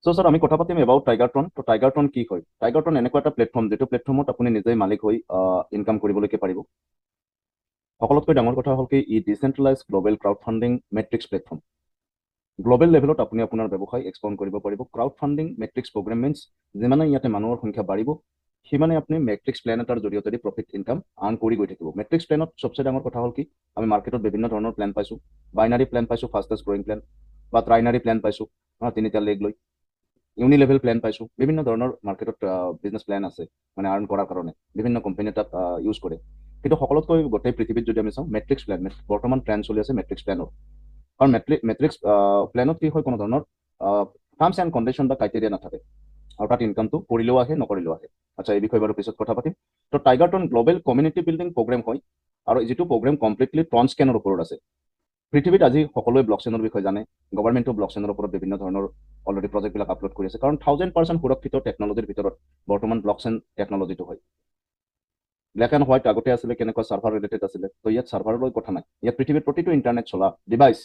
So sir আমি কথা পাতিম এবাউট টাইগাৰট্ৰন। তো টাইগাৰট্ৰন কি হয়? টাইগাৰট্ৰন এনেকুৱা এটা প্লেটফৰ্ম যিটো প্লেটফৰ্মত আপুনি নিজেই মালিক হৈ ইনকাম কৰিবলৈকে পাৰিব। সকলোতকৈ ডাঙৰ কথা হ'ল কি ই decentralise global crowd funding matrix platform. Global লেভেলত আপুনি আপোনাৰ ব্যৱসায় এক্সপেণ্ড কৰিব পাৰিব। Crowd funding matrix programme means যিমানে ইয়াতে মানুহৰ সংখ্যা বাঢ়িব সিমানে আপুনি মেট্ৰিক্স প্লেন এটাৰ জৰিয়তে প্ৰফিট ইনকাম আৰ্ণ কৰি গৈ থাকিব। মেট্ৰিক্স প্লেনত সবচে ডাঙৰ কথা হ'ল কি আমি মাৰ্কেটত বিভিন্ন ধৰণৰ প্লেন পাইছোঁ। বাইনাৰী প্লেন পাইছোঁ, ফাষ্টেষ্ট গ্ৰয়িং প্লেন, বা ট্ৰাইনাৰী প্লেন পাইছোঁ, তিনিটা লেগ লৈ ইউনিলেভেল প্লেন পাইছোঁ। বিভিন্ন ধৰণৰ মাৰ্কেটত বিজনেছ প্লেন আছে মানে আৰ্ণ কৰাৰ কাৰণে বিভিন্ন কোম্পানীয়ে তাক ইউজ কৰে। কিন্তু সকলোতকৈ গোটেই পৃথিৱীত যদি আমি চাওঁ মেট্ৰিক্স প্লেন বৰ্তমান ট্ৰেণ্ড চলি আছে মেট্ৰিক্স প্লেনৰ। কাৰণ মেট্ৰিক্স প্লেনত কি হয় কোনো ধৰণৰ টাৰ্মছ এণ্ড কণ্ডিশ্যন বা ক্ৰাইটেৰিয়া নাথাকে আৰু তাত ইনকামটো কৰিলেও আহে নকৰিলেও আহে। আচ্ছা এই বিষয়ে বাৰু পিছত কথা পাতিম। তো টাইগাৰট্ৰন গ্ল'বেল কমিউনিটি বিল্ডিং প্ৰগ্ৰেম হয় আৰু যিটো প্ৰগ্ৰেম কমপ্লিটলি ট্ৰান্সকেনৰ ওপৰত আছে। পৃথিৱীত আজি সকলোৱে ব্লকচেনৰ বিষয়ে জানে। গভৰ্ণমেণ্টও ব্লকচেনৰ ওপৰত বিভিন্ন ধৰণৰ অলৰেডি প্ৰজেক্টবিলাক আপলোড কৰি আছে কাৰণ 1000% সুৰক্ষিত টেকনলজিৰ ভিতৰত বৰ্তমান ব্লকচেন টেকনলজিটো হয়। ব্লেক এণ্ড হোৱাইট আগতে আছিলে কেনেকুৱা চাৰ্ভাৰ ৰিলেটেড আছিলে, তো ইয়াত চাৰ্ভাৰৰ লগত কথা নাই। ইয়াত পৃথিৱীত প্ৰতিটো ইণ্টাৰনেট চলা device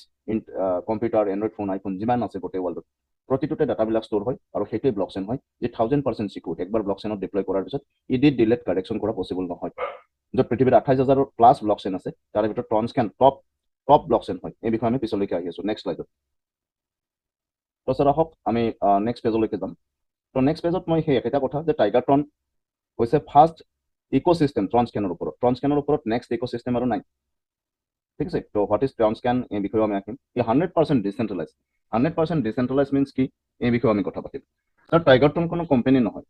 computer Android phone iPhone যিমান আছে গোটেই ৱৰ্ল্ডত প্ৰতিটোতে ডাটাবিলাক ষ্ট'ৰ হয় আৰু সেইটোৱে ব্লকচেন হয় যি 1000% চিকিউৰ। একবাৰ ব্লকচেনত ডিপ্লয় কৰাৰ পিছত ডিলেট কাৰেকশ্যন কৰা পচিবল নহয়। য'ত পৃথিৱীত 28,000 প্লাছ ব্লকচেন আছে তাৰে ভিতৰত ট্ৰান্সকেন টপ ব্লকচেন হয়। এই বিষয়ে আমি পিছলৈকে আহি আছোঁ নেক্সট শ্লাইডত। তো ছাৰ আহক আমি নেক্সট পেজলৈকে যাম। তো নেক্সট পেজত মই সেই একেটা কথা যে টাইগাৰট্ৰন হৈছে ফাৰ্ষ্ট ইক'চিষ্টেম ট্ৰান্সকেনৰ ওপৰত নেক্সট ইক'চিষ্টেম আৰু নাই। ঠিক আছে, তো হোৱাট ইজ ট্ৰান্সকেন এই বিষয়েও আমি আহিম। ই 100% ডিচেন্ট্ৰেলাইজ। 100% ডিচেন্ট্ৰেলাইজ মিনছ কি এই বিষয়েও আমি কথা পাতিম। তাৰ টাইগাৰট্ৰন কোনো কোম্পানী নহয়।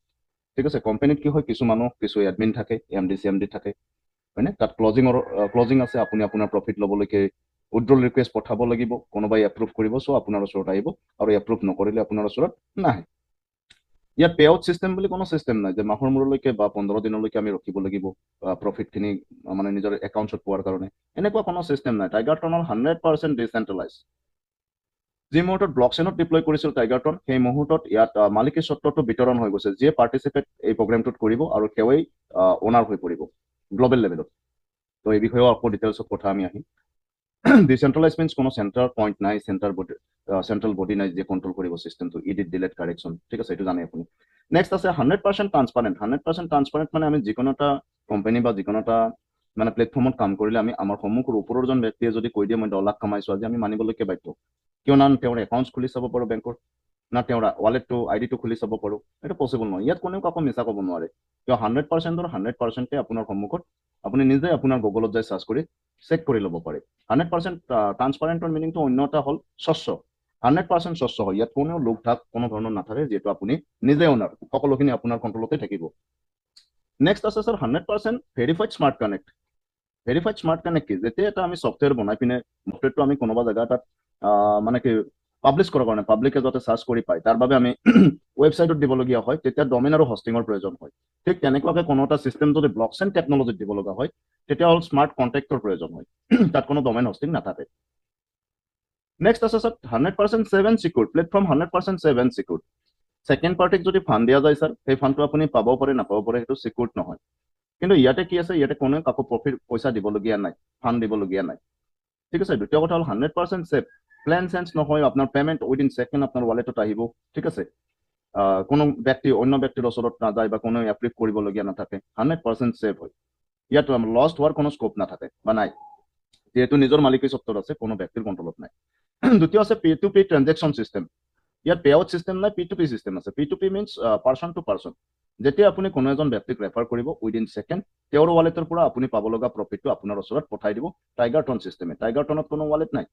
ঠিক আছে, কোম্পানীত কি হয় কিছু মানুহ কিছু এডমিন থাকে, এম ডি থাকে হয়নে। তাত ক্লজিং আছে। আপুনি আপোনাৰ প্ৰফিট ল'বলৈকে উইথড্ৰল ৰিকুৱেষ্ট পঠাব লাগিব, কোনোবাই এপ্ৰুভ কৰিব, চ' আপোনাৰ ওচৰত আহিব আৰু এপ্ৰুভ নকৰিলে আপোনাৰ ওচৰত নাহে। ইয়াত পে আউট চিষ্টেম বুলি কোনো চিষ্টেম নাই যে মাহৰ মূৰলৈকে বা 15 দিনলৈকে আমি ৰখিব লাগিব প্ৰফিটখিনি মানে নিজৰ একাউণ্টছত পোৱাৰ কাৰণে। এনেকুৱা কোনো চিষ্টেম নাই। টাইগাৰট্ৰনৰ 100% ডিচেন্ট্ৰেলাইজ। যি মুহূৰ্তত ব্লকচেনত ডিপ্লয় কৰিছিল টাইগাৰট্ৰন সেই মুহূৰ্তত ইয়াত মালিকী স্বত্বটো বিতৰণ হৈ গৈছে। যিয়ে পাৰ্টিচিপেট এই প্ৰগ্ৰেমটোত কৰিব আৰু তেওঁৱেই অনাৰ হৈ পৰিব গ্ল'বেল লেভেলত। তো এই বিষয়েও আকৌ ডিটেইলছত কথা আমি আহিম। ডিচেন্ট্ৰেলাইজ মিনছ কোনো চেণ্টাৰ পইণ্ট নাই, চেণ্ট্ৰেল বডি নাই যে কণ্ট্ৰল কৰিব চিষ্টেমটো, ডিলেট কাৰেকশ্যন। ঠিক আছে, এইটো জানে আপুনি। নেক্সট আছে 100% ট্ৰান্সপাৰেণ্ট। 100% ট্ৰান্সপাৰেণ্ট মানে আমি যিকোনো এটা কোম্পানী বা যিকোনো এটা মানে প্লেটফৰ্মত কাম কৰিলে আমি আমাৰ সন্মুখৰ ওপৰৰজন ব্যক্তিয়ে যদি কৈ দিয়ে মই 10 লাখ কামাইছোঁ আজি, আমি মানিবলৈকে বাধ্য। কিয় না তেওঁৰ একাউণ্টছ খুলি চাব পাৰোঁ বেংকৰ, না তেওঁৰ ৱালেটটো আইডিটো খুলি চাব পাৰোঁ। এইটো পচিবল নহয়। ইয়াত কোনেও কাকো মিছা ক'ব নোৱাৰে। কিয় 100%ৰ 100%ে আপোনাৰ সন্মুখত আপুনি নিজে আপোনাৰ গুগলত যাই চাৰ্চ কৰি চেক কৰি ল'ব পাৰে। 100% ট্ৰান্সপাৰেণ্টৰ মিনিংটো অন্য এটা হ'ল স্বচ্ছ। 100% স্বচ্ছ হয়। ইয়াত কোনেও লোক ঢাক কোনো ধৰণৰ নাথাকে, যিহেতু আপুনি নিজে অনাৰ, সকলোখিনি আপোনাৰ কণ্ট্ৰলতে থাকিব। নেক্সট আছে sir 100% verified smart connect. Verified smart connect কি? যেতিয়া এটা আমি ছফ্টৱেৰ বনাই পিনে ছফ্টৱেৰটো আমি কোনোবা জেগা এটাত মানে কি পাব্লিছ কৰাৰ কাৰণে পাব্লিকে যাতে চাৰ্চ কৰি পায় তাৰ বাবে আমি ৱেবছাইটত দিবলগীয়া হয়, তেতিয়া ডমেইন আৰু হষ্টিঙৰ প্ৰয়োজন হয়। ঠিক তেনেকুৱাকে কোনো এটা চিষ্টেম যদি ব্লকচেন টেকনলজিত দিব লগা হয় তেতিয়া হ'ল স্মাৰ্ট কণ্টেক্টৰ প্ৰয়োজন হয়। তাত কোনো ডমেইন হষ্টিং নাথাকে। নেক্সট আছে sir 100% safe and secure platform. 100% safe and secure. Second পাৰ্টিক যদি ফাণ্ড দিয়া যায় ছাৰ, সেই ফাণ্ডটো আপুনি পাব পাৰে নাপাব পাৰে, সেইটো চিকিউৰ্ড নহয়। কিন্তু ইয়াতে কি আছে, ইয়াতে কোনেও কাকো পইচা দিবলগীয়া নাই, ফাণ্ড দিবলগীয়া নাই। ঠিক আছে। দ্বিতীয় কথা হ'ল 100% ছেফ। প্লেন চেঞ্জ নহয়, আপোনাৰ পেমেণ্ট উইদিন ছেকেণ্ড আপোনাৰ ৱালেটত আহিব। ঠিক আছে, কোনো অন্য ব্যক্তিৰ ওচৰত নাযায় বা কোনো এপ্ৰুভ কৰিবলগীয়া নাথাকে। 100% ছেফ হয়। ইয়াত লষ্ট হোৱাৰ কোনো স্কোপ নাথাকে বা নাই, যিহেতু নিজৰ মালিকী স্বত্বৰ আছে, কোনো ব্যক্তিৰ কণ্ট্ৰলত নাই। দ্বিতীয় আছে P2P ট্ৰেনজেকশ্যন চিষ্টেম। ইয়াত পে আউট চিষ্টেম নাই, P2P চিষ্টেম আছে। P2P means person two person. যেতিয়া আপুনি কোনো এজন ব্যক্তিক ৰেফাৰ কৰিব উইদিন ছেকেণ্ড তেওঁৰ ৱালেটৰ পৰা আপুনি পাব লগা প্ৰফিটটো আপোনাৰ ওচৰত পঠাই দিব টাইগাৰট্ৰন চিষ্টেমে। টাইগাৰট্ৰনত কোনো ৱালেট নাই।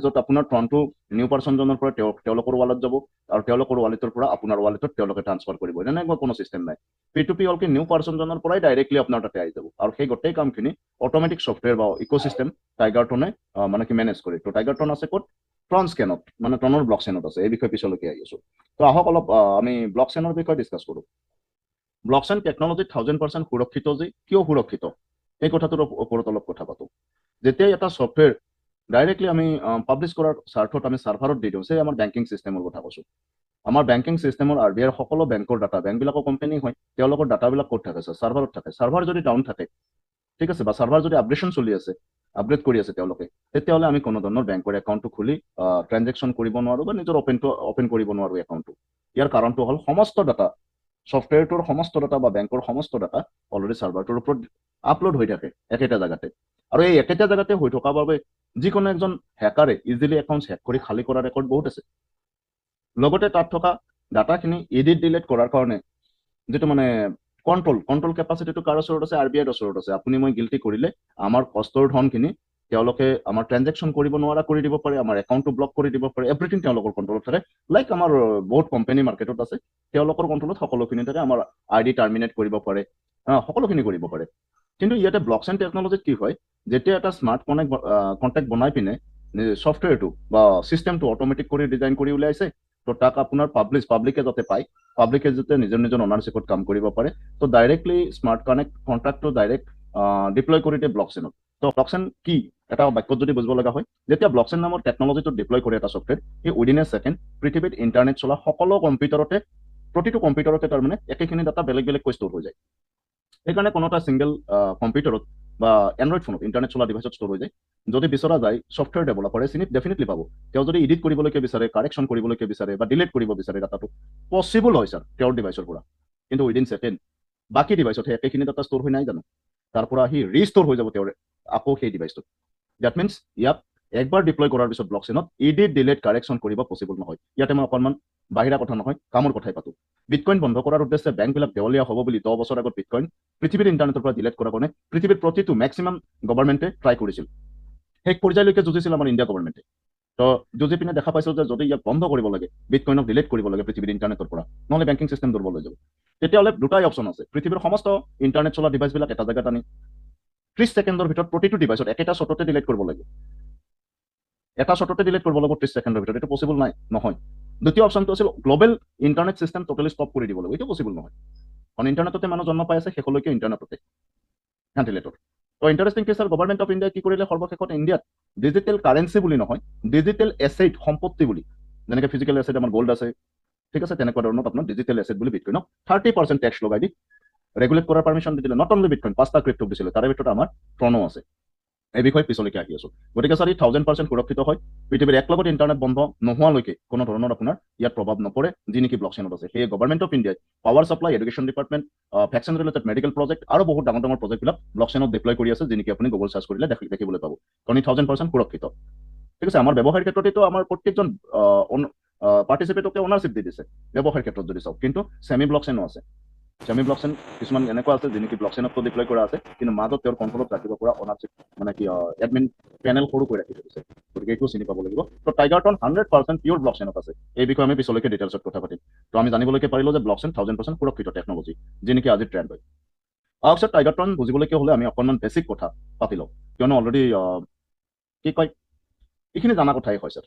য'ত আপোনাৰ ট্ৰনটো নিউ পাৰ্চনজনৰ পৰা তেওঁলোকৰ ৱালেট যাব আৰু তেওঁলোকৰ ৱালেটৰ পৰা আপোনাৰ ৱালেটত তেওঁলোকে ট্ৰান্সফাৰ কৰিব। এনেকুৱা কোনো চিষ্টেম নাই। P2P হ'ল কি নিউ পাৰ্চনজনৰ পৰাই ডাইৰেক্টলি আপোনাৰ তাতে আহি যাব আৰু সেই গোটেই কামখিনি অট'মেটিক ছফ্টৱেৰ বা ইক'চিষ্টেম টাইগাৰট্ৰনে মানে কি মেনেজ কৰে। তো টাইগাৰট্ৰন আছে ক'ত? ট্ৰান্সকেনত, মানে ট্ৰণৰ ব্লকচেনত আছে। এই বিষয়ে পিছলৈকে আহি আছোঁ। তো আহক অলপ আমি ব্লকচেনৰ বিষয়ে ডিছকাছ কৰোঁ। ব্লকচেন টেকনলজি 1000% সুৰক্ষিত। যে কিয় সুৰক্ষিত এই কথাটোৰ ওপৰত অলপ কথা পাতোঁ। যেতিয়াই এটা ছফ্টৱেৰ ডাইৰেক্টলি আমি পাব্লিছ কৰাৰ স্বাৰ্থত আমি চাৰ্ভাৰত দি দিওঁ, আমাৰ বেংকিং চিষ্টেমৰ কথা কৈছোঁ। আমাৰ বেংকিং চিষ্টেমৰ RBI সকলো বেংকৰ ডাটা, বেংকবিলাকৰ কোম্পানী হয়, তেওঁলোকৰ ডাটাবিলাক ক'ত থাকে? চাৰ্ভাৰত থাকে। চাৰ্ভাৰ যদি ডাউন থাকে, ঠিক আছে, বা চাৰ্ভাৰ যদি আপডেশ্যন চলি আছে, আপগ্ৰেড কৰি আছে তেওঁলোকে, তেতিয়াহ'লে আমি কোনো ধৰণৰ বেংকৰ একাউণ্টটো খুলি ট্ৰেনজেকশ্যন কৰিব নোৱাৰো বা নিজৰ অপেন কৰিব নোৱাৰো একাউণ্টটো। ইয়াৰ কাৰণটো হ'ল সমস্ত ডাটা, ছফ্টৱেৰটোৰ সমস্ত ডাটা বা বেংকৰ সমস্ত ডাটা অলৰেডি চাৰ্ভাৰটোৰ ওপৰত আপলোড হৈ থাকে একেটা জেগাতে, আৰু এই একেটা জেগাতে হৈ থকাৰ বাবে যিকোনো এজন হেকাৰে ইজিলি একাউণ্ট হেক কৰি খালী কৰা ৰেকৰ্ড বহুত আছে। লগতে তাত থকা ডাটাখিনি এডিট ডিলিট কৰাৰ কাৰণে যিটো মানে কণ্ট্ৰল কেপাচিটিটো কাৰ ওচৰত আছে? RBIৰ ওচৰত আছে। আপুনি মই গিল্টি কৰিলে আমাৰ কষ্টৰ ধনখিনি তেওঁলোকে আমাৰ ট্ৰেনজেকশ্যন কৰিব নোৱাৰা কৰি দিব পাৰে, আমাৰ একাউণ্টটো ব্লক কৰি দিব পাৰে, এভৰিথিং তেওঁলোকৰ কণ্ট্ৰলত থাকে। লাইক আমাৰ বহুত কোম্পানী মাৰ্কেটত আছে, তেওঁলোকৰ কণ্ট্ৰলত সকলোখিনি থাকে। আমাৰ ID টাৰ্মিনেট কৰিব পাৰে, সকলোখিনি কৰিব পাৰে। কিন্তু ইয়াতে ব্লকচেইন টেকনলজিত কি হয়, যেতিয়া এটা স্মাৰ্ট কণ্টেক্ট বনাই পিনে ছফ্টৱেৰটো বা চিষ্টেমটো অট'মেটিক কৰি ডিজাইন কৰি উলিয়াইছে, তো তাক আপোনাৰ পাব্লিকে যাতে পায়, পাব্লিকে যাতে নিজৰ অনাৰশ্বিপত কাম কৰিব পাৰে, তো ডাইৰেক্টলি স্মাৰ্ট কণ্ট্ৰেক্টটো ডাইৰেক্ট ডিপ্লয় কৰি দিয়ে ব্লকচেইনত। তো ব্লকচেইন কি এটা বাক্যত যদি বুজিব লগা হয়, যেতিয়া ব্লকচেইন নামৰ টেকনলজিটো ডিপ্লয় কৰে এটা ছফ্টৱেৰ, এই উইদিন এ ছেকেণ্ড পৃথিৱীত ইণ্টাৰনেট চলা সকলো কম্পিউটাৰতে, প্ৰতিটো কম্পিউটাৰতে তাৰমানে একেখিনি ডাটা বেলেগকৈ ষ্ট'ৰ হৈ যায়। সেইকাৰণে কোনো এটা ছিংগল কম্পিউটাৰত বা এণ্ড্ৰইড ফোনত ইণ্টাৰনেট চলা ডিভাইচত ষ্ট'ৰ হৈ যায়। যদি বিচৰা যায় ছফ্টৱেৰ ডেভেলপাৰে চিনি ডেফিনেটলি পাব। তেওঁ যদি এডিট কৰিবলৈকে বিচাৰে, কাৰেকশ্যন কৰিবলৈকে বিচাৰে বা ডিলিট কৰিব বিচাৰে ডাটাটো, পচিবল হয় ছাৰ তেওঁৰ ডিভাইচৰ পৰা। কিন্তু উইদিন ছেকেণ্ড বাকী ডিভাইচত সেই একেখিনি ডাটা ষ্ট'ৰ হৈ নাই জানো, তাৰ পৰা আহি ৰিষ্ট'ৰ হৈ যাব তেওঁৰ আকৌ সেই ডিভাইচটোত। ডেট মিনছ ইয়াক একবাৰ ডিপ্লয় কৰাৰ পিছত ব্লকচেইনত এডিট ডিলিট কাৰেকশ্যন কৰিব পচিবল নহয়। ইয়াতে মই অকণমান বাহিৰা কথা নহয়, কামৰ কথাই পাতো। বিটকইন বন্ধ কৰাৰ উদ্দেশ্যে বেংকবিলাক দেৱলীয়া হ'ব বুলি 10 বছৰ আগত বিটকইন পৃথিৱীৰ ইণ্টাৰনেটৰ পৰা ডিলিট কৰাৰ কাৰণে পৃথিৱীৰ প্ৰতিটো মেক্সিমাম গভৰ্ণমেণ্টে ট্ৰাই কৰিছিল। শেষ পৰ্যায়লৈকে যুঁজিছিল আমাৰ ইণ্ডিয়া গভৰ্ণমেণ্টে। তো যুঁজি পিনে দেখা পাইছোঁ যে যদি ইয়াক বন্ধ কৰিব লাগে, বিটকইনক ডিলিট কৰিব লাগে পৃথিৱীৰ ইণ্টাৰনেটৰ পৰা, নহ'লে বেংকিং চিষ্টেম দুৰ্বল হৈ যাব। তেতিয়াহ'লে দুটাই অপশ্যন আছে, পৃথিৱীৰ সমস্ত ইণ্টাৰনেট চলা ডিভাইচবিলাক এটা জেগাত আনি 30 ছেকেণ্ডৰ ভিতৰত প্ৰতিটো ডিভাইচত একেটা শ্বটতে ডিলিট কৰিব লাগিব। এটা শ্বটতে ডিলিট কৰিব লাগিব 30 ছেকেণ্ডৰ ভিতৰত, এইটো পচিবল নাই, নহয়। দ্বিতীয় অপশ্যনটো আছিল global internet system totally stop কৰি দিব লাগিব, এইটো পচিবল নহয়। কাৰণ ইণ্টাৰনেটতে মানুহ জন্ম পাই আছে, শেষলৈকে ইণ্টাৰনেটতে ভেণ্টিলেটৰ। তো ইণ্টাৰেষ্টিং কেছৰ গভৰ্ণমেণ্ট অফ ইণ্ডিয়াই কি কৰিলে, সৰ্বশেষত ইণ্ডিয়াত ডিজিটেল কাৰেঞ্চি বুলি নহয়, ডিজিটেল এছেট সম্পত্তি বুলি, যেনেকৈ ফিজিকেল এছেট আমাৰ গ'ল্ড আছে, ঠিক আছে, তেনেকুৱা ধৰণৰ আপোনাৰ ডিজিটেল এছেট বুলি বিটকইনক 30% টেক্স লগাই দি ৰেগুলেট কৰাৰ পাৰ্মিশ্যন দি দিলে। নট অনলি বিটকইন, 5টা ক্ৰিপ্টো দিছিলে, তাৰে ভিতৰত আমাৰ ট্ৰনো আছে। এই বিষয়ে পিছলৈকে আহি আছো। গতিকে ছাৰ 1000% সুৰক্ষিত হয়, পৃথিৱীৰ এক লগত ইণ্টাৰনেট বন্ধ নোহোৱালৈকে কোনো ধৰণৰ আপোনাৰ ইয়াত প্ৰভাৱ নপৰে, যি নেকি ব্লকচেইনত আছে। সেয়ে গভৰ্ণমেণ্ট অফ ইণ্ডিয়াই power supply, education department, vaccine related medical project আৰু বহুত ডাঙৰ ডাঙৰ প্ৰজেক্টবিলাক ব্লকচেইনত ডিপ্লয় কৰি আছে, যি নেকি আপুনি গুগল চাৰ্চ কৰিলে দেখিবলৈ পাব। কাৰণ 1000% সুৰক্ষিত, ঠিক আছে। আমাৰ ব্যৱসায়ৰ ক্ষেত্ৰতো আমাৰ প্ৰত্যেকজন পাৰ্টিচিপেটকে অনাৰশ্বিপ দি দিছে ব্যৱসায়ৰ ক্ষেত্ৰত যদি চাওক। কিন্তু ছেমি ব্লকচেইনো আছে। ছেমি ব্লকচেইন কিছুমান এনেকুৱা আছে যি নেকি ব্লকচেইনতো ডিপ্লয় কৰা আছে, কিন্তু মাজত তেওঁৰ কণ্ট্ৰলত ৰাখিব পৰা অনাৰশ্বিপ মানে কি এডমিন পেনেল সৰু কৰি ৰাখি থৈছে। গতিকে এইটো চিনি পাব লাগিব। তো টাইগাৰটন 100% পিয়ৰ ব্লকচেইনত আছে। এই বিষয়ে আমি পিছলৈকে ডিটেইলছত কথা পাতিম। তো আমি জানিবলৈকে পাৰিলো যে ব্লকচেইন 1000% সুৰক্ষিত টেকনলজি, যি নেকি আজিৰ ট্ৰেণ্ড হয়। তাৰপিছত টাইগাৰটন বুজিবলৈকে হ'লে আমি অকণমান বেছিক কথা পাতি লওঁ, কিয়নো অলৰেডি কি কয় এইখিনি জানা কথাই হয় ছাৰ,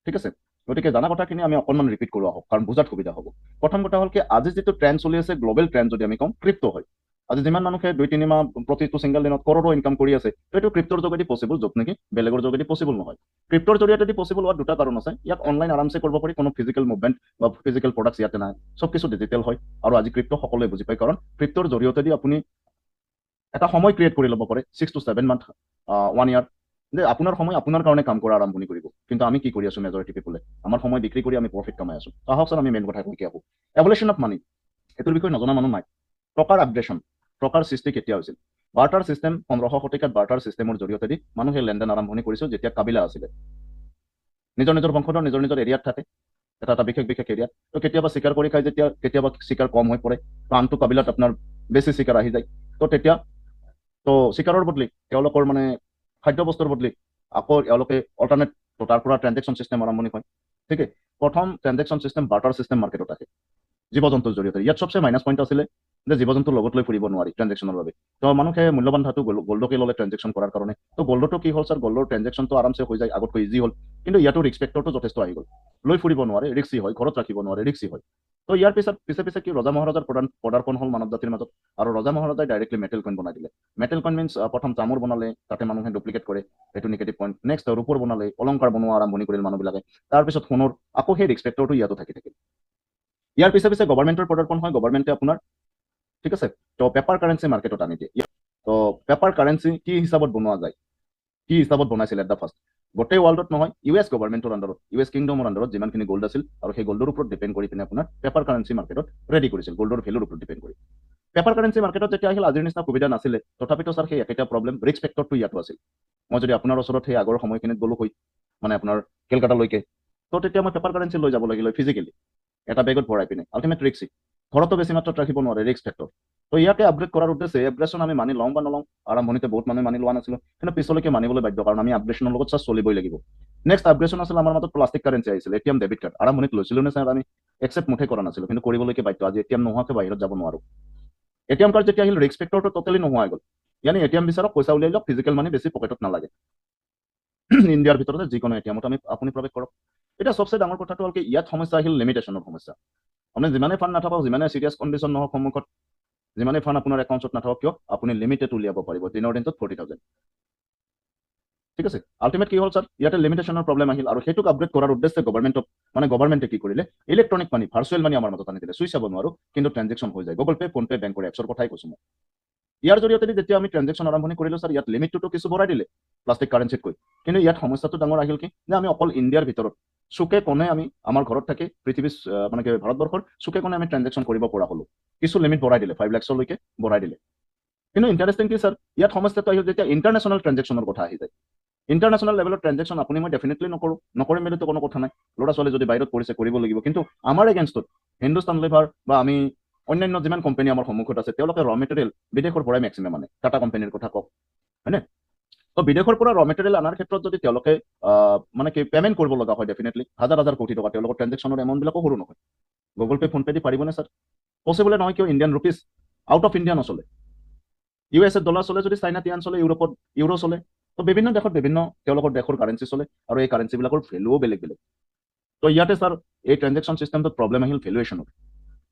ঠিক আছে। গতিকে জানা কথাখিনি আমি অকণমান ৰিপিট কৰোঁ আহক, কাৰণ বুজাত সুবিধা হ'ব। প্ৰথম কথা হ'ল কি, আজি যিটো ট্ৰেণ্ড চলি আছে, গ্ল'বেল ট্ৰেণ্ড যদি আমি কওঁ, ক্ৰিপ্টো হয়। আজি যিমান মানুহে 2-3 মাহ প্ৰতিটো ছিংগল দিনত কৰৰো ইনকাম কৰি আছে, এইটো ক্ৰিপ্টোৰ যোগেদি পচিবল, য'ত নেকি বেলেগৰ যোগেদি পচিবল নহয়। ক্ৰিপ্টোৰ জৰিয়তে পচিবল হোৱাৰ দুটা কাৰণ আছে। ইয়াক অনলাইন আৰামছে কৰিব পাৰি, কোনো ফিজিকেল মুভমেণ্ট বা ফিজিকেল প্ৰডাক্টছ ইয়াতে নাই, চব কিছু ডিজিটেল হয়। আৰু আজি ক্ৰিপ্টো সকলোৱে বুজি পায়, কাৰণ ক্ৰিপ্টোৰ জৰিয়তে আপুনি এটা সময় ক্ৰিয়েট কৰি ল'ব পাৰে, 6 to 7 মান্থ, 1 year, যে আপোনাৰ সময় আপোনাৰ কাৰণে কাম কৰা আৰম্ভণি কৰিব। কিন্তু আমি কি কৰি আছো, মেজৰিটি পিপলে আমাৰ সময় বিক্ৰী কৰি আমি প্ৰফিট কামাই আছো। আহক ছাৰ আমি মেইন কথা কৈ আহোঁ, এভলিউশ্যন অফ মানি। এইটোৰ বিষয়ে নজনা মানুহ নাই। টকাৰ আপগ্ৰেশ্যন, টকাৰ সৃষ্টি কেতিয়া হৈছিল? বাৰ্টাৰ চিষ্টেম, 1500 শতিকাত বাৰ্টাৰ চিষ্টেমৰ জৰিয়তে মানুহে লেনদেন আৰম্ভণি কৰিছিল, যেতিয়া কাবিলা আছিলে। নিজৰ বংশধৰ নিজৰ এৰিয়াত থাকে, এটা বিশেষ এৰিয়াত। তো কেতিয়াবা চিকাৰ কৰি খায়, যেতিয়া কেতিয়াবা চিকাৰ কম হৈ পৰে, তো আনটো কাবিলাত আপোনাৰ বেছি চিকাৰ আহি যায়। তো তেতিয়া চিকাৰৰ বদলি তেওঁলোকৰ মানে খাদ্যবস্তুৰ বদলি আকৌ এওঁলোকে অল্টাৰনেট, তাৰ পৰা ট্ৰেনজেকশ্যন চিষ্টেম আৰম্ভণি হয়। ঠিক আছে, প্ৰথম ট্ৰেনজেকশ্যন চিষ্টেম বাৰ্টাৰ চিষ্টেম মাৰ্কেটত আহে জীৱ জন্তুৰ জৰিয়তে। ইয়াত চবচে মাইনাছ পইণ্ট আছিলে যে জীৱ জন্তু লগত লৈ ফুৰিব নোৱাৰি ট্ৰেনজেকশ্যনৰ বাবে। তো মানুহে মূল্যৱান ধাতু গল্ডকে ল'লে ট্ৰেনজেকশ্যন কৰাৰ কাৰণে। তো গল্ডটো কি হ'ল ছাৰ, গল্ডৰ ট্ৰেনজেকশ্যনটো আৰামছে হৈ যায়, আগতকৈ ইজি হ'ল। কিন্তু ইয়াতো ৰিস্ক ফেক্টৰটো যথেষ্ট আহি গ'ল, লৈ ফুৰিব নোৱাৰে, ৰিক্সি হয়, ঘৰত ৰাখিব নোৱাৰে, ৰিক্সি হয়। তো ইয়াৰ পিছে কি ৰজা মহাৰাজাৰ পদাৰ্পণ হ'ল মানৱ জাতিৰ মাজত, আৰু ৰজা মহাৰাজাই ডাইৰেক্টলি মেটেল কইন বনাই দিলে। মেটেল কইন মিনছ প্ৰথম তামৰ বনালে, তাতে মানুহে ডুপ্লিকেট কৰে, সেইটো নিগেটিভ পইণ্ট। নেক্সট ৰূপৰ বনালে, অলংকাৰ বনোৱা আৰম্ভণি কৰিল মানুহবিলাকে। তাৰপিছত সোণৰ, আকৌ সেই ৰিস্ক ফেক্টৰটো ইয়াতো থাকি থাকিল। ইয়াৰ পিছে গভৰ্ণমেণ্টৰ পদাৰ্পণ হয়, গভৰ্ণমেণ্টে আপোনাৰ, ঠিক আছে, তো পেপাৰ কাৰেঞ্চি মাৰ্কেটত আনি দিয়ে। তো পেপাৰ কাৰেঞ্চি কি হিচাপত বনোৱা যায়? কি হিচাপত বনাইছিল এট দ্য ফাৰ্ষ্ট গোটেই ৱৰ্ল্ডত নহয় US গভৰ্ণমেণ্টৰ আণ্ডাৰত US কিংডমৰ আণ্ডাৰত যিমানখিনি গ'ল্ড আছিল আৰু সেই গ'ল্ডৰ ওপৰত ডিপেণ্ড কৰি পিনে আপোনাৰ পেপাৰ কাৰেঞ্চি মাৰ্কেটত ৰেডি কৰিছিল গ'ল্ডৰ ভেলুৰ ওপৰত ডিপেণ্ড কৰি পেপাৰ কাৰেঞ্চি মাৰ্কেটত যেতিয়া আহিল আজিৰ নিচিনা সুবিধা নাছিলে তথাপিতো ছাৰ সেই একেটা প্ৰব্লেম ৰিস্ক ফেক্টৰটো ইয়াতো আছিল মই যদি আপোনাৰ ওচৰত সেই আগৰ সময়খিনিত গ'লো হৈ মানে আপোনাৰ কেলকাতালৈকে তো তেতিয়া মই পেপাৰ কাৰেঞ্চি লৈ যাব লাগিল ফিজিকেলি এটা বেগত ভৰাই পিনে আল্টিমেট ৰিক্সি ঘৰতো বেছি মাত্ৰাত ৰাখিব নোৱাৰে ৰিস্ক ফেক্টৰ তো ইয়াকে আপগ্ৰেড কৰাৰ উদ্দেশ্যে আপগ্ৰেডশ্যন আমি মানি লওঁ বা নলওঁ আৰম্ভণিতে বহুত মানুহে মানি লোৱা নাছিলোঁ কিন্তু পিছলৈকে মানিবলৈ বাধ্য কাৰণ আমি আপগ্ৰেডশ্যনৰ লগত ছাৰ চলিবই লাগিব নেক্সট আপগ্ৰেডশ্যন আছিল আমাৰ মাজত প্লাষ্টিক কাৰেঞ্চি আহিছিল ATM ডেবিট কাৰ্ড আৰম্ভণিত লৈছিলোঁ নে ছাৰ আমি একচেপ্ট মুঠে কৰা নাছিলোঁ কিন্তু কৰিবলৈকে বাধ্য আজি ATM নোহোৱাকৈ বাহিৰত যাব নোৱাৰোঁ ATM কাৰ্ড যেতিয়া আহিল ৰিস্ক ফেক্টৰটো টোটেলি নোহোৱা হৈ গ'ল ইয়ানি ATM বিচাৰক পইচা উলিয়াই লওক ফিজিকেল মানি বেছি পকেটত নালাগে ইণ্ডিয়াৰ ভিতৰতে যিকোনো ATMত আমি আপুনি প্ৰৱেশ কৰক এতিয়া চবচে ডাঙৰ কথাটো হ'ল কি ইয়াত সমস্যা আহিল লিমিটেশ্যনৰ সমস্যা আপুনি যিমানে ফাণ্ড নাথাকক যিমানে চিৰিয়াছ কণ্ডিশ্যন নহওক সন্মুখত যিমানে ফাণ্ড আপোনাৰ একাউণ্টত নাথাকক কিয় আপুনি লিমিটেড উলিয়াব পাৰিব দিনৰ দিনটোত 40,000 ঠিক আছে আল্টিমেট কি হ'ল ছাৰ ইয়াতে লিমিটেশ্যনৰ প্ৰব্লেম আহিল আৰু সেইটোক আপগ্ৰেড কৰাৰ উদ্দেশ্যে গভৰ্ণমেণ্টে কি কৰিলে ইলেক্ট্ৰনিক মানি ভাৰ্চুৱেল মানি আমাৰ মাজত আনি দিলে চুইচ চাব নোৱাৰো কিন্তু ট্ৰানজেকশ্যন হৈ যায় গুগল পে ফোন পে বেংকৰ এপছৰ কথাই কৈছোঁ মই ইয়াৰ জৰিয়তে যেতিয়া আমি ট্ৰানজেকশ্যন আৰম্ভণি কৰিলোঁ ছাৰ ইয়াত লিমিটটো কিছু বঢ়াই দিলে প্লাষ্টিক কাৰেঞ্চিতকৈ কিন্তু ইয়াত সমস্যাটো ডাঙৰ আহিল কি যে আমি অকল ইণ্ডিয়াৰ ভিতৰত চুকে কোণে আমি আমাৰ ঘৰত থাকি পৃথিৱীৰ মানে কি ভাৰতবৰ্ষৰ চুকে কোণে আমি ট্ৰানজেকশ্যন কৰিব পৰা হ'লো কিছু লিমিট বঢ়াই দিলে 5 লাখলৈকে বঢ়াই দিলে কিন্তু ইণ্টাৰেষ্টিং কি ছাৰ ইয়াত সমস্যাটো আহিল যেতিয়া ইণ্টাৰনেশ্যনেল ট্ৰানজেকশ্যনৰ কথা আহি যায় ইণ্টাৰনেশ্যনেল লেভেলত ট্ৰানজেকশ্যন আপুনি মই ডেফিনেটলি নকৰিম বুলিতো কোনো কথা নাই ল'ৰা ছোৱালী যদি বাহিৰত পৰিছে কৰিব লাগিব কিন্তু আমাৰ এগেইনষ্টত হিন্দুস্তান লিভাৰ বা আমি অন্যান্য যিমান কোম্পানী আমাৰ সন্মুখত আছে তেওঁলোকে ৰ মেটেৰিয়েল বিদেশৰ পৰাই মেক্সিমাম আনে টাটা কোম্পানীৰ কথা কওক হয়নে তো বিদেশৰ পৰা ৰ মেটেৰিয়েল অনাৰ ক্ষেত্ৰত যদি তেওঁলোকে মানে কি পেমেণ্ট কৰিব লগা হয় ডেফিনেটলি হাজাৰ হাজাৰ কোটি টকা তেওঁলোকৰ ট্ৰানজেকশ্যনৰ এমাউণ্টবিলাকো সৰু নহয় গুগল পে ফোন পে দি পাৰিবনে ছাৰ পচিবলে নহয় কিয় Indian rupees out of India নচলে USA ডলাৰ চলে যদি চাইনা টিয়ান চলে ইউৰোপত ইউৰো চলে তো বিভিন্ন দেশত বিভিন্ন তেওঁলোকৰ দেশৰ কাৰেঞ্চি চলে আৰু এই কাৰেঞ্চিবিলাকৰ ভেলুও বেলেগ বেলেগ তো ইয়াতে ছাৰ এই ট্ৰানজেকশ্যন চিষ্টেমটোত প্ৰব্লেম আহিল ভেলুৱেশ্যনৰ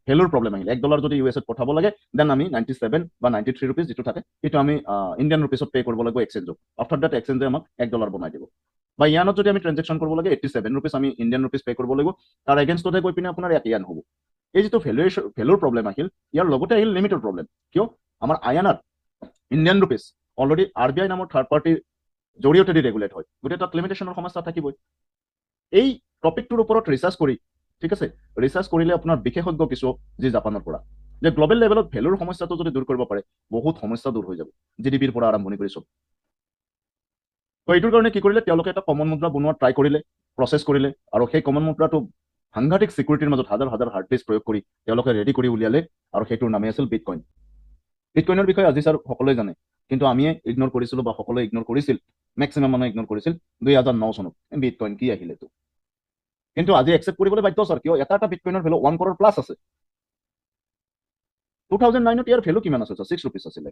ভেলুৰ প্ৰব্লেম আহিল $1 যদি US পঠাব লাগে দেন আমি 97 বা 93 ৰুপিজ যিটো থাকে সেইটো আমি ইণ্ডিয়ান ৰুপিজত পে' কৰিব লাগিব এক্সচেঞ্জত আফটাৰ দেট এক্সচেঞ্জে আমাক $1 বনাই দিব বা ইয়ানত যদি আমি ট্ৰানজেকশ্যন কৰিব লাগে 87 ৰুপিজ আমি ইণ্ডিয়ান ৰুপিজ পে' কৰিব লাগিব তাৰ এগেইনষ্টতে গৈ পিনে আপোনাৰ ইয়ান হ'ব এই যিটো ভেলুৰ প্ৰব্লেম আহিল ইয়াৰ লগতে আহিল লিমিটৰ প্ৰব্লেম কিয় আমাৰ INR Indian rupees already RBI নামৰ থাৰ্ড পাৰ্টিৰ জৰিয়তে ৰেগুলেট হয় গতিকে তাত লিমিটেশ্যনৰ সমস্যা থাকিবই এই টপিকটোৰ ওপৰত ৰিচাৰ্চ কৰি ঠিক আছে ৰিচাৰ্চ কৰিলে আপোনাৰ বিশেষজ্ঞ কিছু যি জাপানৰ পৰা যে গ্ল'বেল লেভেলত ভেলুৰ সমস্যাটো যদি দূৰ কৰিব পাৰে বহুত সমস্যা দূৰ হৈ যাব GDPৰ পৰা আৰম্ভণি কৰি চব তো এইটোৰ কাৰণে কি কৰিলে তেওঁলোকে এটা কমন মুদ্ৰা বনোৱা ট্ৰাই কৰিলে প্ৰচেছ কৰিলে আৰু সেই কমন মুদ্ৰাটো সাংঘাতিক চিকিউৰিটিৰ মাজত হাজাৰ হাজাৰ হাৰ্ড ডিস্ক প্ৰয়োগ কৰি তেওঁলোকে ৰেডি কৰি উলিয়ালে আৰু সেইটোৰ নামেই আছিল বিটকইন বিটকইনৰ বিষয়ে আজি ছাৰ সকলোৱে জানে কিন্তু আমিয়ে ইগনোৰ কৰিছিলোঁ বা সকলোৱে ইগনোৰ কৰিছিল মেক্সিমাম মানুহে ইগনোৰ কৰিছিল 2009 চনত বিটকইন কি আহিলেতো কিন্তু আজি একচেপ্ট কৰিবলৈ বাধ্য ছাৰ কিয় এটা বিটকইনৰ ভেলু 1 crore প্লাছ আছে 2009ত ইয়াৰ ভেলু কিমান আছে ছাৰ 6 ৰুপিজ আছিলে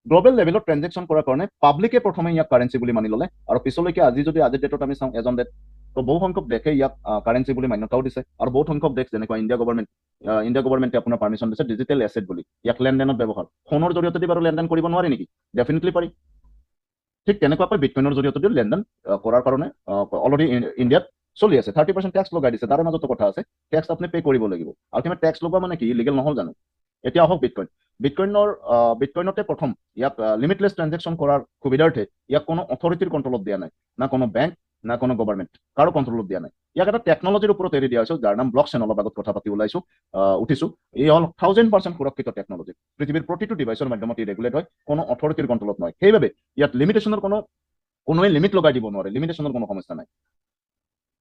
গ্ল'বেল লেভেলত ট্ৰানজেকশ্যন কৰাৰ কাৰণে পাব্লিকে প্ৰথমে ইয়াক কাৰেঞ্চি বুলি মানি ল'লে আৰু পিছলৈকে আজি যদি আজিৰ ডেটত আমি চাওঁ এজন ডেট তো বহু সংখ্যক দেশে ইয়াক কাৰেঞ্চি বুলি মান্যতাও দিছে আৰু বহুত সংখ্যক দেশ যেনেকুৱা ইণ্ডিয়া গভৰ্ণমেণ্টে আপোনাৰ পাৰ্মিশ্যন দিছে ডিজিটেল এছেট বুলি ইয়াক লেনদেনত ব্যৱহাৰ ফোনৰ জৰিয়তে বাৰু লেনদেন কৰিব নোৱাৰি নেকি ডেফিনেটলি পাৰি ঠিক তেনেকুৱাকৈ বিটকইনৰ জৰিয়তে লেনদেন কৰাৰ কাৰণে অলৰেডি ইণ্ডিয়াত চলি আছে 30% টেক্স লগাই দিছে তাৰে মাজতো কথা আছে টেক্স আপুনি পে' কৰিব লাগিব আল্টিমেট টেক্স লগোৱা মানে কি লিগেল নহ'ল জানো এতিয়া আহক বিটকইনতে প্ৰথম ইয়াক লিমিটলেছ ট্ৰানজেকশ্যন কৰাৰ সুবিধাৰ্থে ইয়াক কোনো অথৰিটিৰ কণ্ট্ৰলত দিয়া নাই না কোনো বেংক না কোনো গভৰ্ণমেণ্ট কাৰো কণ্ট্ৰলত দিয়া নাই ইয়াক এটা টেকনলজিৰ ওপৰত এৰি দিয়া হৈছে যাৰ নাম ব্লকচেইন অলপ আগত কথা পাতি উঠিছো এই হ'ল 1000% সুৰক্ষিত টেকনলজি পৃথিৱীৰ প্ৰতিটো ডিভাইচৰ মাধ্যমত ই ৰেগুলেট হয় কোনো অথৰিটিৰ কণ্ট্ৰলত নহয় সেইবাবে ইয়াত লিমিটেশ্যনৰ কোনোৱে লিমিট লগাই দিব নোৱাৰে লিমিটেশ্যনৰ কোনো সমস্যা নাই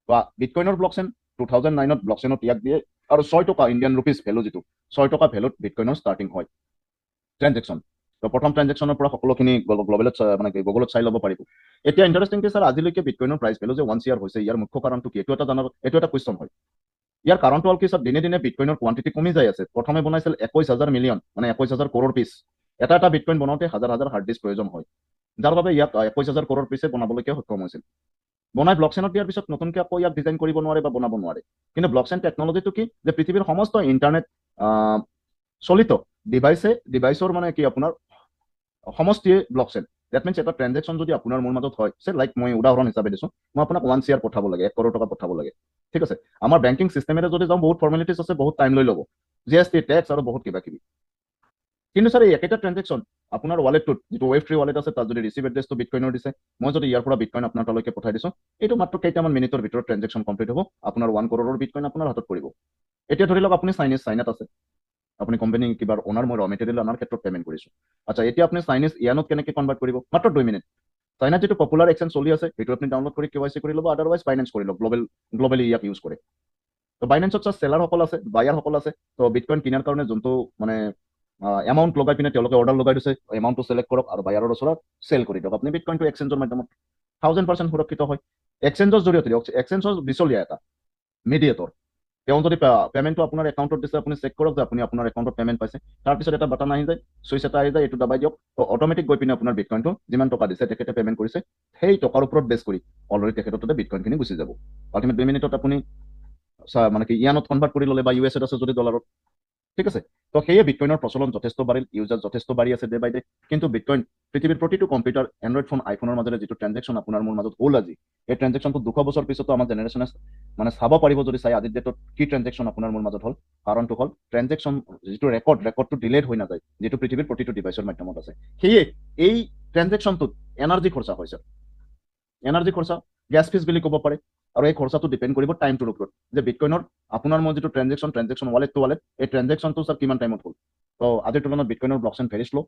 বা বিটকইনৰ ব্লকচেইন 2009ত ব্লকচেইনত ইয়াক দিয়ে আৰু 6 টকা ইণ্ডিয়ান ৰুপিজ ভেলু যিটো 6 টকা ভেলুত বিটকইনৰ ষ্টাৰ্টিং হয় ট্ৰানজেকশ্যন তো প্ৰথম ট্ৰানজেকশ্যনৰ পৰা সকলোখিনি গ্ল'বেলত মানে গুগলত চাই ল'ব পাৰিব এতিয়া ইণ্টাৰেষ্টিং কি ছাৰ আজিলৈকে বিটকইনৰ প্ৰাইচ ভেলু যে 1 CR হৈছে ইয়াৰ মুখ্য কাৰণটো কি এইটো এটা কুৱেশ্যন হয় ইয়াৰ কাৰণটো হ'ল কি ছাৰ দিনে দিনে বিটকইনৰ কোৱান্টিটি কমি যাই আছে প্ৰথমে বনাইছিল 21,000 মিলিয়ন মানে 21,000 কৰোৰ পিচ এটা বিটকইন বনাওঁতে হাজাৰ হাজাৰ হাৰ্ড ডিস্ক প্ৰয়োজন হয় যাৰ বাবে ইয়াক 21,000 কৰোৰ পিছে বনাবলৈকে সক্ষম হৈছিল বনাই ব্লকচেইনত দিয়াৰ পিছত নতুনকৈ আকৌ ইয়াক ডিজাইন কৰিব নোৱাৰে বা বনাব নোৱাৰে কিন্তু ব্লকচেইন টেকনলজিটো কি যে পৃথিৱীৰ সমস্ত ইণ্টাৰনেট চলিত ডিভাইচৰ মানে কি আপোনাৰ সমষ্টিয়ে ব্লকচেইন ডেট মিনছ এটা ট্ৰানজেকশ্যন যদি আপোনাৰ মোৰ মাজত হয় লাইক মই উদাহৰণ হিচাপে দিছোঁ মই আপোনাক 1 CR পঠাব লাগে 1 crore টকা পঠাব লাগে ঠিক আছে আমাৰ বেংকিং চিষ্টেমেৰে যদি যাওঁ বহুত ফৰ্মেলিটিছ আছে বহুত টাইম লৈ ল'ব GST টেক্স আৰু বহুত কিবা কিবি কিন্তু স্যাৰ এই একেটা ট্ৰেঞ্জেকশ্যন আপোনাৰ ৱালেটটোত যিটো ৱেব3 ৱালেট আছে তাত যদি ৰিচিভ এড্ৰেছটো বিটকইনৰ দিছে, মই যদি ইয়াৰ পৰা বিটকইন আপোনাৰ তালৈকে পঠাই দিছোঁ, এইটো মাত্ৰ কেইটামান মিনিটৰ ভিতৰত ট্ৰেঞ্জেকশ্যন কমপ্লিট হ'ব, আপোনাৰ 1 কৰোৰৰ বিটকইন আপোনাৰ হাতত পৰিব। এতিয়া ধৰি লওক আপুনি চাইনাত আছে, আপুনি কোম্পানী কিবাৰ অনাৰ, মই ৰ মেটেৰিয়েল অনাৰ ক্ষেত্ৰত পেমেণ্ট কৰিছোঁ। আচ্ছা, এতিয়া আপুনি চাইনিজ ইয়ানত কেনেকৈ কনভাৰ্ট কৰিব? মাত্ৰ 2 মিনিট। চাইনাত যিটো পপুলাৰ এক্সচেঞ্জ চলি আছে সেইটো আপুনি ডাউনলোড কৰি KYC কৰি ল'ব, আদাৰৱাইজ বাইনেন্স কৰি ল'ব, গ্ল'বেলি ইয়াক ইউজ কৰে। তো বাইনেন্সত চেলাৰসকল আছে, বায়াৰসকল আছে। তো বিটকইন কিনাৰ কাৰণে যোনটো মানে এমাউণ্ট লগাই পিনে তেওঁলোকে অৰ্ডাৰ লগাই দিছে, এমাউণ্টটো চিলেক্ট কৰক আৰু বায়াৰৰ ওচৰত চেল কৰি দিয়ক। আপুনি বিটকইনটো এক্সচেঞ্জৰ মাধ্যমত 1000% সুৰক্ষিত হয়। এক্সচেঞ্জৰ জৰিয়তে, এক্সচেঞ্জৰ বিচলীয়া এটা মিডিয়েটৰ, তেওঁ যদি পেমেণ্টটো আপোনাৰ একাউণ্টত দিছে, আপুনি চেক কৰক যে আপুনি আপোনাৰ একাউণ্টত পেমেণ্ট পাইছে। তাৰপিছত এটা বাটন আহি যায়, চুইচ এটা আহি যায়, এইটো দাবাই দিয়ক, তো অট'মেটিক গৈ পিনে আপোনাৰ বিটকইনটো যিমান টকা দিছে তেখেতে পেমেণ্ট কৰিছে সেই টকাৰ ওপৰত বেছ কৰি অলৰেডি তেখেতৰ তাতে বিটকইনখিনি গুচি যাব। আল্টিমেট 2 মিনিটত আপুনি মানে কি ইয়ানত কনভাৰ্ট কৰি ল'লে বা US আছে যদি ডলাৰত, ঠিক আছে। তো সেয়ে বিটকইনৰ প্ৰচলন যথেষ্ট বাঢ়িল, ইউজাৰ যথেষ্ট বাঢ়ি আছে ডে বাই ডে। কিন্তু বিটকইন পৃথিৱীৰ প্ৰতিটো কম্পিউটাৰ, এণ্ড্ৰইড ফোন, আইফোনৰ মাজেৰে যিটো ট্ৰেঞ্জেকশ্যন আপোনাৰ মোৰ মাজত হ'ল আজি, এই ট্ৰেঞ্জেকশ্যনটো 200 বছৰ পিছতো আমাৰ জেনেৰেশ্যনে মানে চাব পাৰিব যদি চাই আজিৰ ডেটত কি ট্ৰেঞ্জেকশ্যন আপোনাৰ মোৰ মাজত হ'ল। কাৰণটো হ'ল ট্ৰেঞ্জেকশ্যন যিটো ৰেকৰ্ডটো ডিলেট হৈ নাযায়, যিটো পৃথিৱীৰ প্ৰতিটো ডিভাইচৰ মাধ্যমত আছে। সেয়ে এই ট্ৰেঞ্জেকশ্যনটোত এনাৰ্জি খৰচা হৈছে, এনাৰ্জি খৰচা গেছ ফিজ বুলি ক'ব পাৰে। আৰু এই খৰচাটো ডিপেণ্ড কৰিব টাইমটোৰ ওপৰত, যে বিটকইনৰ আপোনাৰ মোৰ যিটো ট্ৰেঞ্জেকশ্যন ৱালেট টু ৱালেট, এই ট্ৰেঞ্জেকশ্যনটো স্যাৰ কিমান টাইমত হ'ল। তো আজিৰ তুলনাত বিটকইনৰ ব্লকচেইন ভেৰি শ্ল'।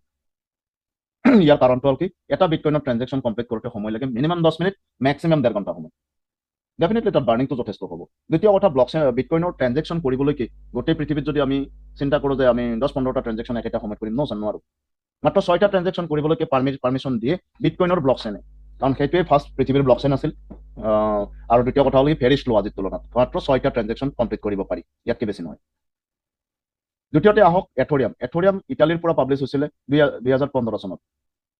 ইয়াৰ কাৰণটো হ'ল কি, এটা বিটকইনৰ ট্ৰেঞ্জেকশ্যন কমপ্লিট কৰোঁতে সময় লাগে মিনিমাম 10 মিনিট, মেক্সিমাম 1.5 ঘণ্টা সময়। ডেফিনেটলি তাত বাৰ্নিংটো যথেষ্ট হ'ব। দ্বিতীয় কথা, বিটকইনৰ ট্ৰেঞ্জেকশ্যন কৰিবলৈ কি গোটেই পৃথিৱীত যদি আমি চিন্তা কৰোঁ যে আমি 10-15টা ট্ৰেঞ্জেকশ্যন একেটা সময়ত কৰিম, নোৱাৰোঁ। মাত্ৰ 6টা ট্ৰেঞ্জেকশ্যন কৰিবলৈকে পাৰ্মিশ্যন দিয়ে বিটকইনৰ ব্লকচেইনে, কাৰণ সেইটোৱে ফাৰ্ষ্ট পৃথিৱীৰ ব্লকচেইন আছিল। আৰু দ্বিতীয় কথা হ'ল কি, ভেৰি শ্ল' আজিৰ তুলনাত, মাত্ৰ 6টা ট্ৰেঞ্জেকশ্যন কমপ্লিট কৰিব পাৰি, ইয়াতকৈ বেছি নহয়। দ্বিতীয়তে আহক এথৰিয়াম। এথৰিয়াম ইটালীৰ পৰা পাব্লিছ হৈছিলে 2015 চনত।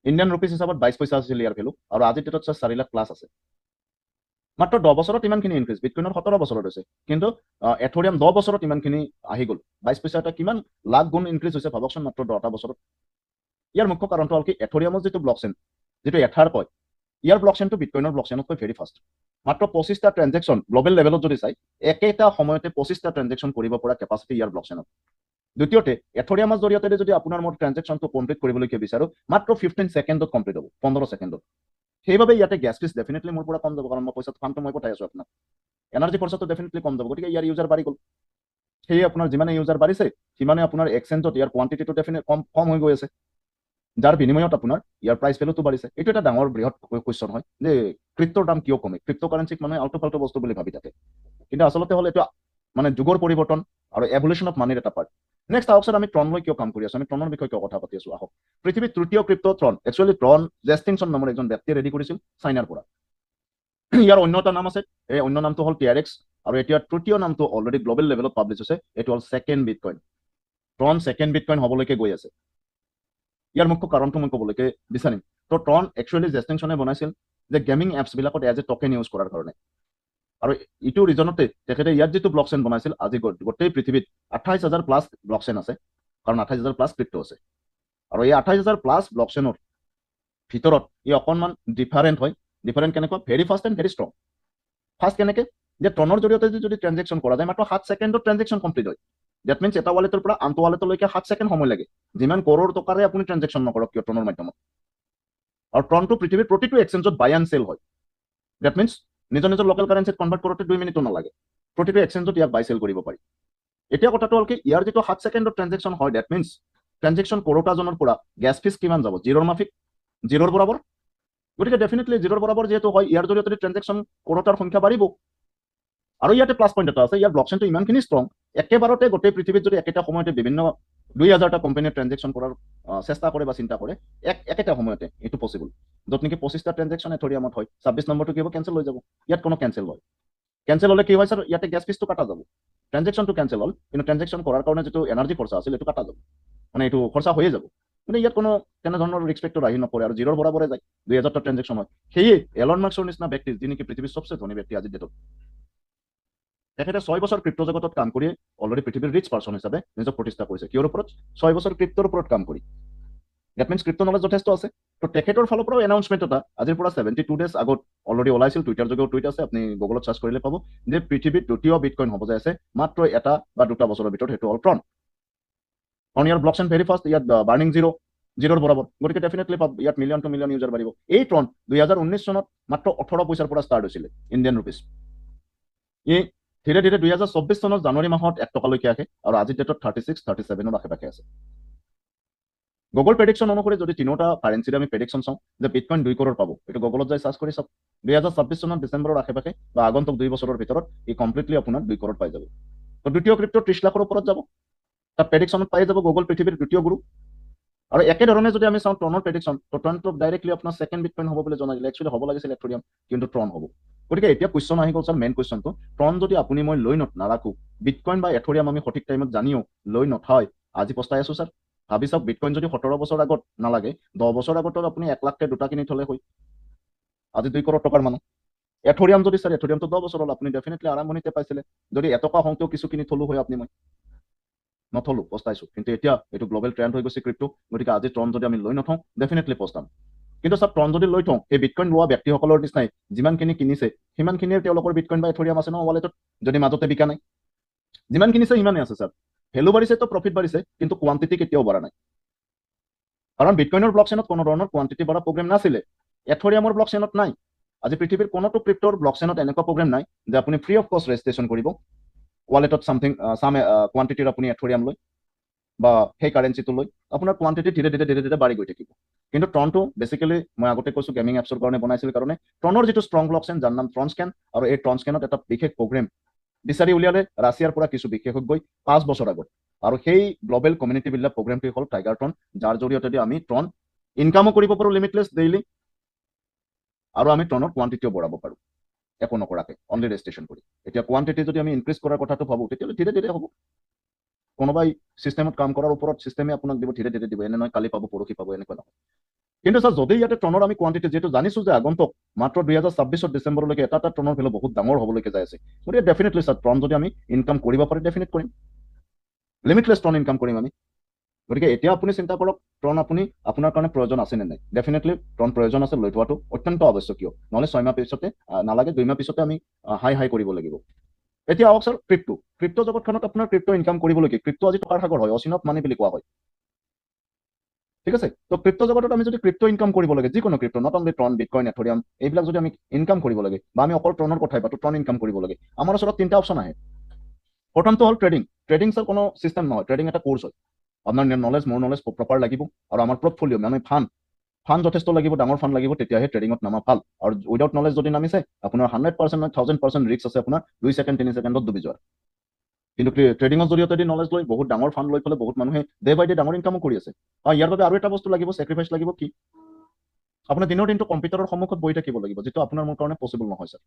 ইণ্ডিয়ান ৰুপিজ হিচাপত 22 পইচা আছিল ইয়াৰ ভেলু, আৰু আজিৰ ডেটত 4 লাখ প্লাছ আছে। মাত্ৰ 10 বছৰত ইমানখিনি ইনক্ৰিজ, বিটকইনৰ 17 বছৰত হৈছে, কিন্তু এথৰিয়াম 10 বছৰত ইমানখিনি আহি গ'ল। 22 পইচা এটা কিমান লাখ গুণ ইনক্ৰিজ হৈছে ভাবকচোন, মাত্ৰ 10টা বছৰত। ইয়াৰ মুখ্য কাৰণটো হ'ল কি, এথৰিয়ামৰ যিটো ব্লকচেইন, যিটো এথাৰ কয়, ইয়াৰ ব্লকচেইনটো বিটকইনৰ ব্লকচেইনতকৈ ভেৰি ফাষ্ট। মাত্ৰ 25টা ট্ৰেঞ্জেকশ্যন গ্ল'বেল লেভেলত যদি চাই, একেটা সময়তে 25টা ট্ৰেঞ্জেকশ্যন কৰিব পৰা কেপাচিটি ইয়াৰ ব্লকচেইনত। দ্বিতীয়তে, এথৰিয়ামৰ জৰিয়তে যদি আপোনাৰ মোৰ ট্ৰেঞ্জেকশ্যনটো কমপ্লিট কৰিবলৈকে বিচাৰোঁ, মাত্ৰ 15 ছেকেণ্ডত কমপ্লিট হ'ব, 15 ছেকেণ্ডত। সেইবাবে ইয়াতে গেছ ফিজ ডেফিনেটলি মোৰ পৰা কম যাব, কাৰণ মই ফাণ্ডটো মই পঠাই আছোঁ আপোনাক। এনাৰ্জি খৰচাটো ডেফিনেটলি কম যাব, গতিকে ইয়াৰ ইউজাৰ বাঢ়ি গ'ল। সেয়ে আপোনাৰ যিমানে ইউজাৰ বাঢ়িছে, সিমানে আপোনাৰ এক্সচেঞ্জত ইয়াৰ কোৱান্টিটিটো ডেফিনেট কম হৈ গৈ আছে, যাৰ বিনিময়ত আপোনাৰ ইয়াৰ প্ৰাইচ ভেলুটো বাঢ়িছে। এইটো এটা ডাঙৰ বৃহৎ কুৱেশ্যন হয় যে ক্ৰিপ্টৰ দাম কিয় কমে, ক্ৰিপ্ট কাৰেঞ্চিক মানুহে আল্টু ফাল্টু বস্তু বুলি ভাবি থাকে, কিন্তু আচলতে হ'ল এইটো মানে যুগৰ পৰিৱৰ্তন আৰু এভলিউশ্যন অফ মানিৰ এটা পাৰ্ট। নেক্সট আহক স্যাৰ, আমি ট্ৰনলৈ কিয় কাম কৰি আছোঁ, আমি ট্ৰনৰ বিষয়ে কিয় কথা পাতি আছোঁ। আহক, পৃথিৱীৰ তৃতীয় ক্ৰিপ্ট ট্ৰন। একচুৱেলি ট্ৰন জেষ্টিনছন নামৰ এজন ব্যক্তিয়ে ৰেডি কৰিছিল চাইনাৰ পৰা। ইয়াৰ অন্য এটা নাম আছে, এই অন্য নামটো হ'ল TRX, আৰু এতিয়া তৃতীয় নামটো অলৰেডি গ্ল'বেল লেভেলত পাব্লিছ হৈছে, এইটো হ'ল second bitcoin. Tron second bitcoin হ'বলৈকে গৈ আছে। ইয়াৰ মুখ্য কাৰণটো মই ক'বলৈকে বিচাৰিম। তো ট্ৰন একচুৱেলি জেষ্টিনছনে বনাইছিল যে গেমিং এপছবিলাকত এজ এ টকেন ইউজ কৰাৰ কাৰণে, আৰু ইটো ৰিজনতে তেখেতে ইয়াত যিটো ব্লকচেইন বনাইছিল, আজি গোটেই পৃথিৱীত 28,000 প্লাছ ব্লকচেইন আছে, কাৰণ 28,000 প্লাছ ক্ৰিপ্ট আছে। আৰু এই 28,000 প্লাছ ব্লকচেইনৰ ভিতৰত ই অকণমান ডিফাৰেণ্ট হয়। ডিফাৰেণ্ট কেনেকুৱা? Very fast and very strong. Fast কেনেকৈ? যে ট্ৰনৰ জৰিয়তে যদি ট্ৰেঞ্জেকশ্যন কৰা যায়, মাত্ৰ 7 ছেকেণ্ডত ট্ৰেঞ্জেকশ্যন কমপ্লিট হয়। ডেট মিনছ এটা ৱালেটৰ পৰা আনটো ৱালেটলৈকে 7 ছেকেণ্ড সময় লাগে, যিমান কৰোৰ টকাৰে আপুনি ট্ৰেঞ্জেকশ্যন নকৰক কিয় ট্ৰনৰ মাধ্যমত। আৰু ট্ৰনটো পৃথিৱীৰ প্ৰতিটো এক্সচেঞ্জত বাই এণ্ড চেল হয়। ডেট মিনছ নিজৰ লোকেল কাৰেঞ্চিত কনভাৰ্ট কৰোঁতে 2 মিনিটো নালাগে, প্ৰতিটো এক্সচেঞ্জত ইয়াক বাই চেল কৰিব পাৰি। এতিয়া কথাটো হ'ল কি, ইয়াৰ যিটো 7 ছেকেণ্ডত ট্ৰেঞ্জেকশ্যন হয়, ডেট মিনছ ট্ৰেঞ্জেকশ্যন কৰোঁতাজনৰ পৰা গেছ ফিজ কিমান যাব? জিৰ'ৰ মাফিক, জিৰ'ৰ বৰাবৰ। গতিকে ডেফিনেটলি জিৰ'ৰ বৰাবৰ যিহেতু হয়, ইয়াৰ জৰিয়তে ট্ৰেঞ্জেকশ্যন কৰোঁতাৰ সংখ্যা বাঢ়িব। আৰু ইয়াতে প্লাছ পইণ্ট এটা আছে, ইয়াৰ ব্লকচেইনটো ইমানখিনি ষ্ট্ৰং, একেবাৰতে গোটেই পৃথিৱীত যদি একেটা সময়তে বিভিন্ন 2000টা কোম্পানীয়ে ট্ৰেঞ্জেকশ্যন কৰাৰ চেষ্টা কৰে বা চিন্তা কৰে, একেটা সময়তে এইটো পচিবল। য'ত নেকি 25টা ট্ৰেঞ্জেকশ্যন এথৰিয়ামত হয়, 26 নম্বৰটো কি হ'ব? কেঞ্চেল হৈ যাব। ইয়াত কোনো কেঞ্চেল হয়। কেঞ্চেল হ'লে কি হয় স্যাৰ? ইয়াতে গেছ ফিজটো কাটা যাব। ট্ৰেঞ্জেকশ্যনটো কেঞ্চেল হ'ল, কিন্তু ট্ৰেঞ্জেকশ্যন কৰাৰ কাৰণে যিটো এনাৰ্জি খৰচা আছিল, এইটো কাটা যাব, মানে এইটো খৰচা হৈয়ে যাব। কিন্তু ইয়াত কোনো তেনেধৰণৰ ৰিস্ক ফেক্টৰ আহি নপৰে, আৰু জিৰ'ৰ বৰাবৰে যায়, 2000টা ট্ৰেঞ্জেকশ্যন হয়। সেয়ে এলন মাস্কৰ নিচিনা ব্যক্তি, যি নেকি পৃথিৱীৰ চবচে ধনী ব্যক্তি আজিৰ ডেটত, তেখেতে 6 বছৰ ক্ৰিপ্ট জগতত কাম কৰি অলৰেডি পৃথিৱীৰ ৰিচ পাৰ্চন হিচাপে নিজক প্ৰতিষ্ঠা কৰিছে। কিহৰ ওপৰত? 6 বছৰ ক্ৰিপ্টৰ ওপৰত কাম কৰি। ডেট মিনছ ক্ৰিপ্ট নলেজ যথেষ্ট আছে। তো তেখেতৰ ফালৰ পৰাও এনাউন্সমেণ্ট এটা আজিৰ পৰা 72 ডেজ আগত অলৰেডি ওলাইছিল, টুইটাৰ যোগেও টুইট আছে, আপুনি গুগলত চাৰ্চ কৰিলে পাব, যে পৃথিৱীত দ্বিতীয় বিটকইন হ'ব যে আছে মাত্ৰ এটা বা দুটা বছৰৰ ভিতৰত, সেইটো হ'ল ট্ৰন। কাৰণ ইয়াৰ ব্লকচেন ভেৰি ফাষ্ট, ইয়াত বাৰ্নিং জিৰ'ৰ বৰাবৰ, গতিকে ডেফিনেটলি ইয়াত মিলিয়ন টু মিলিয়ন ইউজাৰ বাঢ়িব। এই ট্ৰন 2019 চনত মাত্ৰ 18 পইচাৰ পৰা ষ্টাৰ্ট হৈছিলে ইণ্ডিয়ান ৰুপিজ। ই ধীৰে ধীৰে 2024 চনৰ জানুৱাৰী মাহত 1 টকালৈকে আহে আৰু আজিৰ ডেটত 36, 37ৰ আশে পাশে আছে। গুগল প্ৰেডিকশ্যন অনুসৰি যদি তিনিটা কাৰেঞ্চিৰে আমি প্ৰেডিকশ্যন চাওঁ যে বিটকইন 2 কৰোৰ পাব, এইটো গুগলত যাই চাৰ্চ কৰি চাওক। 2026 চনত ডিচেম্বৰৰ আশে পাশে বা আগন্তুক 2 বছৰৰ ভিতৰত ই কমপ্লিটলি আপোনাৰ 2 কৰোৰ পাই যাব। তো দ্বিতীয় ক্ৰিপ্টো 30 লাখৰ ওপৰত যাব, তাত প্ৰেডিকশ্যনত পাই যাব গুগল পৃথিৱীৰ দ্বিতীয় গুৰু। আৰু একেধৰণে যদি আমি চাওঁ ট্ৰণৰ প্ৰেডিকশ্যন, তো ট্ৰণটো ডাইৰেক্টলি আপোনাৰ ছেকেণ্ড বিটকইন হ'ব বুলি জনাইছিলে। একচুৱেলি হ'ব লাগিছিল এথৰিয়াম, কিন্তু ট্ৰন হ'ব। গতিকে এতিয়া কুৱেশ্যন আহি গ'ল স্যাৰ, মেইন কুৱেশ্যনটো, ট্ৰন যদি আপুনি মই লৈ নাৰাখোঁ, বিটকইন বা এথৰিয়াম আমি সঠিক টাইমত জানিও লৈ নথয়, আজি পস্তাই আছো স্যাৰ। ভাবি চাওক, বিটকইন যদি 17 বছৰ আগত নালাগে, 10 বছৰ আগত আপুনি 1 লাখকে দুটা কিনি থলে হয়, আজি 2 কৰোৰ টকাৰ মানুহ। এথৰিয়াম যদি স্যাৰ, এথৰিয়ামটো 10 বছৰ হ'ল, আপুনি ডেফিনেটলি আৰম্ভণিতে পাইছিলে। যদি এটকা হওঁতেও কিছু কিনি থলো হয় আপুনি, মই নথলো, পস্তাইছো। কিন্তু এতিয়া এইটো গ্ল'বেল ট্ৰেণ্ড হৈ গৈছে ক্ৰিপ্টো, গতিকে আজি ট্ৰন যদি আমি লৈ নথওঁ, ডেফিনেটলি পস্তাম। কিন্তু স্যাৰ ট্ৰন যদি লৈ থওঁ, এই বিটকইন লোৱা ব্যক্তিসকলৰ নিচিনাই যিমানখিনি কিনিছে সিমানখিনিয়ে তেওঁলোকৰ বিটকইন বা এথৰিয়াম আছে ন ৱালেটত, যদি মাজতে বিকা নাই। যিমান কিনিছে সিমানেই আছে স্যাৰ। ভেলু বাঢ়িছে তো প্ৰফিট বাঢ়িছে, কিন্তু কোৱান্টিটি কেতিয়াও বঢ়া নাই। কাৰণ বিটকইনৰ ব্লকচেইনত কোনো ধৰণৰ কোৱান্টিটি বঢ়া প্ৰগ্ৰেম নাছিলে, এথৰিয়ামৰ ব্লকচেইনত নাই। আজি পৃথিৱীৰ কোনোটো ক্ৰিপ্টৰ ব্লকচেইনত এনেকুৱা প্ৰগ্ৰেম নাই যে আপুনি ফ্ৰী অফ কষ্ট ৰেজিষ্ট্ৰেশ্যন কৰিব, ৱালেটত চাম কোৱান্টিটিৰ আপুনি এথৰিয়াম লৈ বা সেই কাৰেঞ্চিটো লৈ আপোনাৰ কোৱান্টিটি ধীৰে ধীৰে বাঢ়ি গৈ থাকিব। কিন্তু ট্ৰনটো বেচিকেলি মই আগতে কৈছোঁ গেমিং এপছৰ কাৰণে বনাইছিল কাৰণে ট্ৰনৰ যিটো ষ্ট্ৰং ব্লকচেইন যাৰ নাম ট্ৰনস্কেন, আৰু এই ট্ৰনস্কেনত এটা বিশেষ প্ৰগ্ৰেম বিচাৰি উলিয়ালে ৰাছিয়াৰ পৰা কিছু বিশেষজ্ঞই 5 বছৰ আগত, আৰু সেই গ্ল'বেল কমিউনিটি বিল্ডাৰ প্ৰগ্ৰেমটো হ'ল টাইগাৰ ট্ৰন, যাৰ জৰিয়তে আমি ট্ৰন ইনকামো কৰিব পাৰোঁ লিমিটলেছ ডেইলি, আৰু আমি ট্ৰনৰ কোৱান্টিটিও বঢ়াব পাৰোঁ একো নকৰাকৈ, অনলি ৰেজিষ্ট্ৰেশ্যন কৰি। এতিয়া কোৱান্টিটি যদি আমি ইনক্ৰিজ কৰাৰ কথাটো ভাবোঁ, তেতিয়াহ'লে ধীৰে ধীৰে হ'ব। কোনোবাই চিষ্টেমত কাম কৰাৰ ওপৰত চিষ্টেমে আপোনাক দিব, ধীৰে ধীৰে দিব, এনে নহয় কালি পাব পৰহি পাব, এনেকুৱা নহয়। কিন্তু স্যাৰ যদি ইয়াতে ট্ৰনৰ আমি কোৱান্টিটি যিহেতু জানিছোঁ যে আগন্তুক মাত্ৰ 2026 ডিচেম্বৰলৈকে এটা ট্ৰনৰ ভেলু বহুত ডাঙৰ হ'বলৈকে যাই আছে, গতিকে ডেফিনেটলি স্যাৰ ট্ৰন যদি আমি ইনকাম কৰিব পাৰি, ডেফিনেট কৰিম, লিমিটলেছ ট্ৰন ইনকাম কৰিম আমি। গতিকে এতিয়া আপুনি চিন্তা কৰক, ট্ৰন আপুনি আপোনাৰ কাৰণে প্ৰয়োজন আছে নে নাই। ডেফিনেটলি ট্ৰন প্ৰয়োজন আছে, লৈ থোৱাটো অত্যন্ত আৱশ্যকীয়, নহ'লে 6 মাহ পিছতে নালাগে 2 মাহ পিছতে আমি হাই কৰিব লাগিব। এতিয়া আহক স্যাৰ ক্ৰিপ্টো জগতখনত আপোনাৰ ক্ৰিপ্টো ইনকাম কৰিবলৈকে, ক্ৰিপ্টো আজি টকাৰ সাগৰ হয়, অচিন অফ মানি বুলি কোৱা হয়, ঠিক আছে। তো ক্ৰিপ্টো জগতত আমি যদি ক্ৰিপ্টো ইনকাম কৰিব লাগে, যিকোনো crypto, not only Tron, bitcoin, Ethereum, এইবিলাক যদি আমি ইনকাম কৰিব লাগে, বা আমি অকল ট্ৰনৰ কথাই পাতো, ট্ৰন ইনকাম কৰিব লাগে, আমাৰ ওচৰত 3টা অপশ্যন আহে। প্ৰথমটো হ'ল ট্ৰেডিং স্যাৰ কোনো চিষ্টেম নহয়, ট্ৰেডিং এটা কোৰ্চ হয়। আপোনাৰ নলেজ, মোৰ নলেজ প্ৰপাৰ লাগিব, আৰু আমাৰ পৰ্টফলিঅ মানে ফাণ্ড যথেষ্ট লাগিব, ডাঙৰ ফাণ্ড লাগিব, তেতিয়াহে ট্ৰেডিঙত নামা ভাল। আৰু উইদাউট নলেজ যদি নামিছে, আপোনাৰ 100% নহয় 1000% ৰিস্ক আছে আপোনাৰ 2 ছেকেণ্ড 3 ছেকেণ্ডত ডুবি যোৱাৰ। কিন্তু ট্ৰেডিঙৰ জৰিয়তে নলেজ লৈ বহুত ডাঙৰ ফাণ্ড লৈ পেলাই বহুত মানুহে ডে বাই ডে ডাঙৰ ইনকামো কৰি আছে। ইয়াৰ বাবে আৰু এটা বস্তু লাগিব, চেক্ৰিফাইচ লাগিব, কি আপোনাৰ দিনৰ দিনটো কম্পিউটাৰৰ সন্মুখত বহি থাকিব লাগিব, যিটো আপোনাৰ মোৰ কাৰণে পচিবল নহয় স্যাৰ।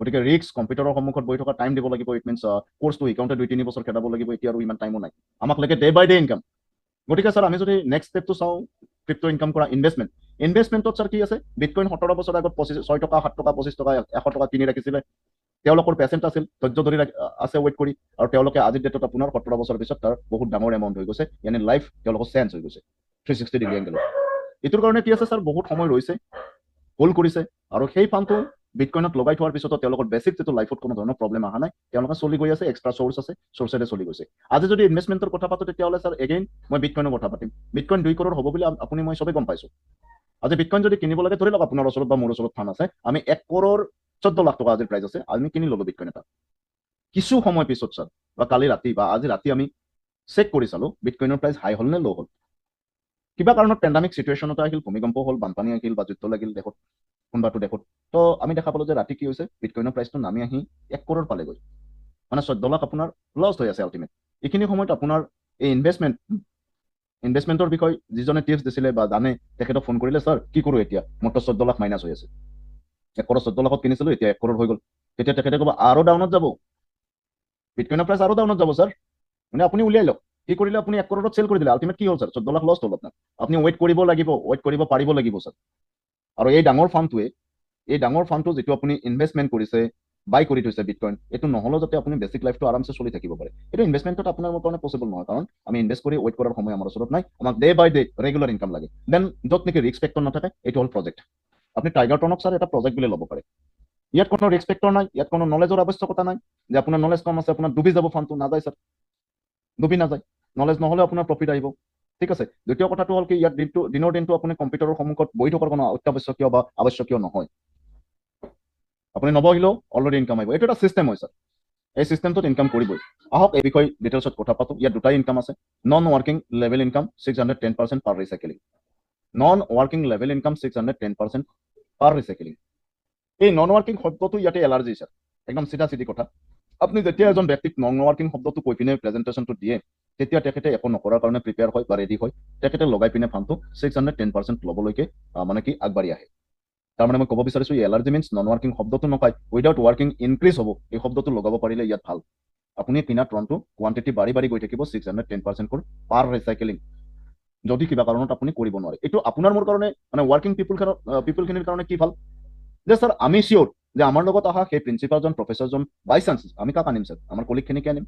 গতিকে ৰিস্ক, কম্পিউটাৰৰ সন্মুখত বহি থকা টাইম দিব লাগিব, ইট মিনছ কোৰ্চটো শিকাওঁতে 2-3 বছৰ খেদাব লাগিব, এতিয়া আৰু ইমান টাইমো নাই, আমাক লাগে ডে বাই ডে ইনকাম। গতিকে স্যাৰ আমি যদি নেক্সট ষ্টেপটো চাওঁ, ক্ৰিপ্টো ইনকাম কৰা ইনভেষ্টমেণ্টত স্যাৰ কি আছে, বিটকইন 17 বছৰ আগত 6 টকা, 7 টকা, 25 টকা, 100 টকা কিনি ৰাখিছিলে, তেওঁলোকৰ পেচেণ্ট আছিল, ধৈৰ্য ধৰি আছে ৱেইট কৰি, আৰু তেওঁলোকে আজিৰ ডেটত আপোনাৰ 17 বছৰ পিছত তাৰ বহুত ডাঙৰ এমাউণ্ট হৈ গৈছে, ইয়ানি লাইফ তেওঁলোকৰ চেঞ্জ হৈ গৈছে 360 ডিগ্ৰী এংগেলত। এইটোৰ কাৰণে কি আছে স্যাৰ, বহুত সময় ৰৈছে, হোল্ড কৰিছে, আৰু সেই ফাণ্ডটো বিটকইনত লগাই থোৱাৰ পিছতো তেওঁলোকৰ বেছিক যিটো লাইফত কোনো ধৰণৰ প্ৰব্লেম অহা নাই, তেওঁলোকে চলি গৈ আছে, এক্সট্ৰা চ'ৰ্চ আছে, চ'ৰ্চেৰে চলি গৈছে। আজি যদি ইনভেষ্টমেণ্টৰ কথা পাতো, তেতিয়াহ'লে স্যাৰ এগেইন মই বিটকইনৰ কথা পাতিম। বিটকইন 2 কৰোৰ হ'ব বুলি আপুনি মই চবেই গম পাইছোঁ। আজি বিটকইন যদি কিনিব লাগে, ধৰি লওক আপোনাৰ ওচৰত বা মোৰ ওচৰত ফাণ্ড আছে, আমি 1 কৰোৰ 14 লাখ টকা আজিৰ প্ৰাইচ আছে, আমি কিনি ল'লো বিটকইন এটা। কিছু সময় পিছত স্যাৰ, বা কালি ৰাতি বা আজি ৰাতি আমি চেক কৰি চালো, বিটকইনৰ প্ৰাইচ হাই হ'ল নে ল' হ'ল। কিবা কাৰণত পেণ্ডামিক চিটুৱেশ্যনতে আহিল, ভূমিকম্প হ'ল, বানপানী আহিল, বা যুদ্ধ লাগিল দেশত, কোনোবাটো দেশত, তো আমি দেখা পালো যে ৰাতি কি হৈছে, বিটকইনৰ প্ৰাইচটো নামি আহি 1 কৰোৰ পালেগৈ, মানে 14 লাখ আপোনাৰ লষ্ট হৈ আছে আল্টিমেট। এইখিনি সময়ত আপোনাৰ এই ইনভেষ্টমেণ্টৰ বিষয়ে যিজনে টিপছ দিছিলে বা জানে, তেখেতক ফোন কৰিলে, স্যাৰ কি কৰোঁ এতিয়া, মোৰ তো 14 লাখ মাইনাছ হৈ আছে, 1 কৰোৰ 14 লাখত কিনিছিলোঁ, এতিয়া 1 কৰোৰ হৈ গ'ল। তেতিয়া তেখেতে ক'ব আৰু ডাউনত যাব, বিটকইনৰ প্ৰাইচ আৰু ডাউনত যাব স্যাৰ, মানে আপুনি উলিয়াই লওক। কি কৰিলে, আপুনি 1 কৰোৰত চেল কৰি দিলে, আল্টিমেট কি হ'ল স্যাৰ, 14 লাখ লষ্ট হ'ল আপোনাৰ। আপুনি ৱেইট কৰিব লাগিব, ৱেইট কৰিব পাৰিব লাগিব স্যাৰ। আৰু এই ডাঙৰ ফাণ্ডটো যিটো আপুনি ইনভেষ্টমেণ্ট কৰিছে, বাই কৰি থৈছে বিটকইন, এইটো নহ'লেও যাতে আপুনি বেছিক লাইফটো আৰামছে চলি থাকিব পাৰে, এইটো ইনভেষ্টমেণ্টত আপোনাৰ মোৰ কাৰণে পচিবল নহয়, কাৰণ আমি ইনভেষ্ট কৰি ৱেইট কৰাৰ সময় আমাৰ ওচৰত নাই, আমাক ডে বাই ডে ৰেগুলাৰ ইনকাম লাগে। দেন য'ত নেকি ৰিস্ক ফেক্টৰ নাথাকে, এইটো হ'ল প্ৰজেক্ট। আপুনি টাইগাৰ ট্ৰনক স্যাৰ এটা প্ৰজেক্ট বুলি ল'ব পাৰে, ইয়াত কোনো ৰিস্ক ফেক্টৰ নাই, ইয়াত কোনো নলেজৰ আৱশ্যকতা নাই, যে আপোনাৰ নলেজ কম আছে, আপোনাৰ ডুবি যাব ফাণ্ডটো, নাযায় স্যাৰ, ডুবি নাযায়। নলেজ নহ'লে আপোনাৰ প্ৰফিট আহিব, ঠিক আছে। দ্বিতীয় কথাটো হ'ল কি ইয়াত দিনৰ দিনটো আপুনি কম্পিউটাৰৰ সন্মুখত বহি থকাৰ কোনো অত্যাৱশ্যকীয় বা আৱশ্যকীয় নহয়। আপুনি নবহিলেও অলৰেডি ইনকাম আহিব, এইটো এটা চিষ্টেম হয় স্যাৰ। এই চিষ্টেমটোত ইনকাম কৰিবই। আহক এই বিষয়ে ডিটেইলছত কথা পাতো। ইয়াত দুটাই ইনকাম আছে, non working level income 610% per recycling. Non working level income 610% per recycling. এই নন ৱৰ্কিং শব্দটো ইয়াতে এলাৰ্জি স্যাৰ, একদম চিধা চিধি কথা। আপুনি যেতিয়া এজন ব্যক্তিক নন ৱৰ্কিং শব্দটো কৈ পিনে প্ৰেজেণ্টেশ্যনটো দিয়ে, তেতিয়া তেখেতে একো নকৰাৰ কাৰণে প্ৰিপেয়াৰ হয় বা ৰেডি হয়, তেখেতে লগাই পিনে ফাণ্ডটো 610% ল'বলৈকে মানে কি আগবাঢ়ি আহে। তাৰমানে মই ক'ব বিচাৰিছোঁ এই এলাৰ্জি মিনছ নন ৱৰ্কিং শব্দটো নকয়, উইদাউট ৱৰ্কিং ইনক্ৰিজ হ'ব, এই শব্দটো লগাব পাৰিলে ইয়াত ভাল। আপুনি পিনা ট্ৰণটো কোৱান্টিটি বাঢ়ি বাঢ়ি গৈ থাকিব 610% পাৰ ৰিচাইকেলিং, যদি কিবা কাৰণত আপুনি কৰিব নোৱাৰে। এইটো আপোনাৰ মোৰ কাৰণে মানে ৱৰ্কিং পিপুলখিনিৰ কাৰণে কি ভাল যে স্যাৰ আমি চিয়'ৰ যে আমাৰ লগত অহা সেই প্ৰিন্সিপালজন প্ৰফেচৰজন বাই চান্স আমি কাক আনিম স্যাৰ, আমাৰ কলিগখিনিকে আনিম।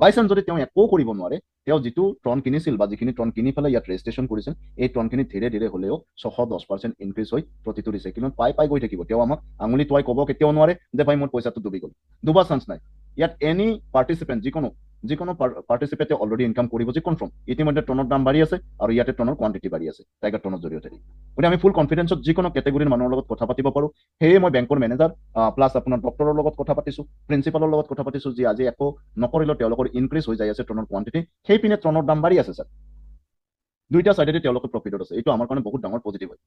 বাই চান্স যদি তেওঁ একো কৰিব নোৱাৰে, তেওঁ যিটো ট্ৰন কিনিছিল বা যিখিনি ট্ৰন কিনি পেলাই ইয়াত ৰেজিষ্ট্ৰেশ্যন কৰিছিল, এই ট্ৰনখিনি ধীৰে ধীৰে হ'লেও 610% ইনক্ৰিজ হৈ প্ৰতিটো ৰিচাইকেলত পাই গৈ থাকিব। তেওঁ আমাক আঙুলি টুৱাই ক'ব কেতিয়াও নোৱাৰে যে ভাই মোৰ পইচাটো ডুবি গ'ল, ডুবা চান্স নাই। ইয়াত এনি পাৰ্টিচিপেণ্ট যিকোনো পাৰ্টিচিপেণ্টে অলৰেডি ইনকাম কৰিব যে কনফাৰ্ম, ইতিমধ্যে ট্ৰনৰ দাম বাঢ়ি আছে আৰু ইয়াতে ট্ৰনৰ কোৱান্টিটি বাঢ়ি আছে টাইগাৰ ট্ৰনৰ জৰিয়তে। গতিকে আমি ফুল কনফিডেন্সত যিকোনো কেটেগৰীৰ মানুহৰ লগত কথা পাতিব পাৰোঁ। সেয়ে মই বেংকৰ মেনেজাৰ প্লাছ আপোনাৰ ডক্টৰৰ লগত কথা পাতিছোঁ, প্ৰিন্সিপালৰ লগত কথা পাতিছোঁ, যি আজি একো নকৰিলেও তেওঁলোকৰ ইনক্ৰিজ হৈ যাই আছে ট্ৰনৰ কোৱান্টিটি, সেইপিনে ট্ৰনৰ দাম বাঢ়ি আছে স্যাৰ। দুইটা চাইডেদি তেওঁলোকে প্ৰফিটত আছে, এইটো আমাৰ কাৰণে বহুত ডাঙৰ পজিটিভ হয়।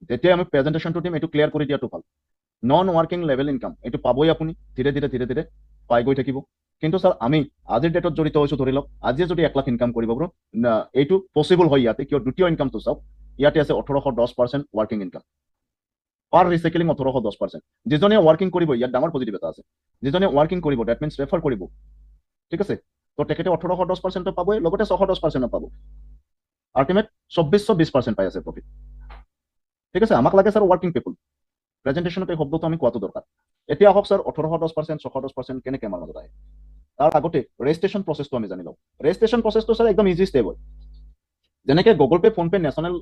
যেতিয়া আমি প্ৰেজেণ্টেশ্যনটো দিম এইটো ক্লিয়াৰ কৰি দিয়াটো ভাল। নন ৱৰ্কিং লেভেল ইনকাম এইটো পাবই আপুনি, ধীৰে ধীৰে পাই গৈ থাকিব। কিন্তু স্যাৰ আমি আজিৰ ডেটত জড়িত হৈছোঁ, ধৰি লওক আজিয়ে যদি 1 লাখ ইনকাম কৰিব পাৰোঁ, এইটো পচিবল হয় ইয়াতে। কিয় দ্বিতীয় ইনকামটো চাওক, ইয়াতে আছে 1810% ৱৰ্কিং ইনকাম পাৰ ৰিচাইকেলিং 1810%। যিজনে ৱৰ্কিং কৰিব, ইয়াত ডাঙৰ পজিটিভ এটা আছে, যিজনে ৱৰ্কিং কৰিব ডেট মিনছ ৰেফাৰ কৰিব, ঠিক আছে, তো তেখেতে 1810% পাবই, লগতে 610% পাব। আল্টিমেট 2420% পাই আছে প্ৰফিট, ঠিক আছে। আমাক লাগে স্যাৰ ৱৰ্কিং পিপুল, প্ৰেজেণ্টেশ্যনত এই শব্দটো আমি কোৱাটো দৰকাৰ। এতিয়া আহক স্যাৰ 1810% 610% কেনেকৈ আমাৰ মাজত আহে। তাৰ আগতে ৰেজিষ্ট্ৰেশ্যন প্ৰচেছটো আমি জানি লওঁ। ৰেজিষ্ট্ৰেশ্যন প্ৰচেছটো স্যাৰ একদম ইজি ষ্টেপ হয়। যেনেকৈ গুগল পে, ফোনপে নেশ্যনেল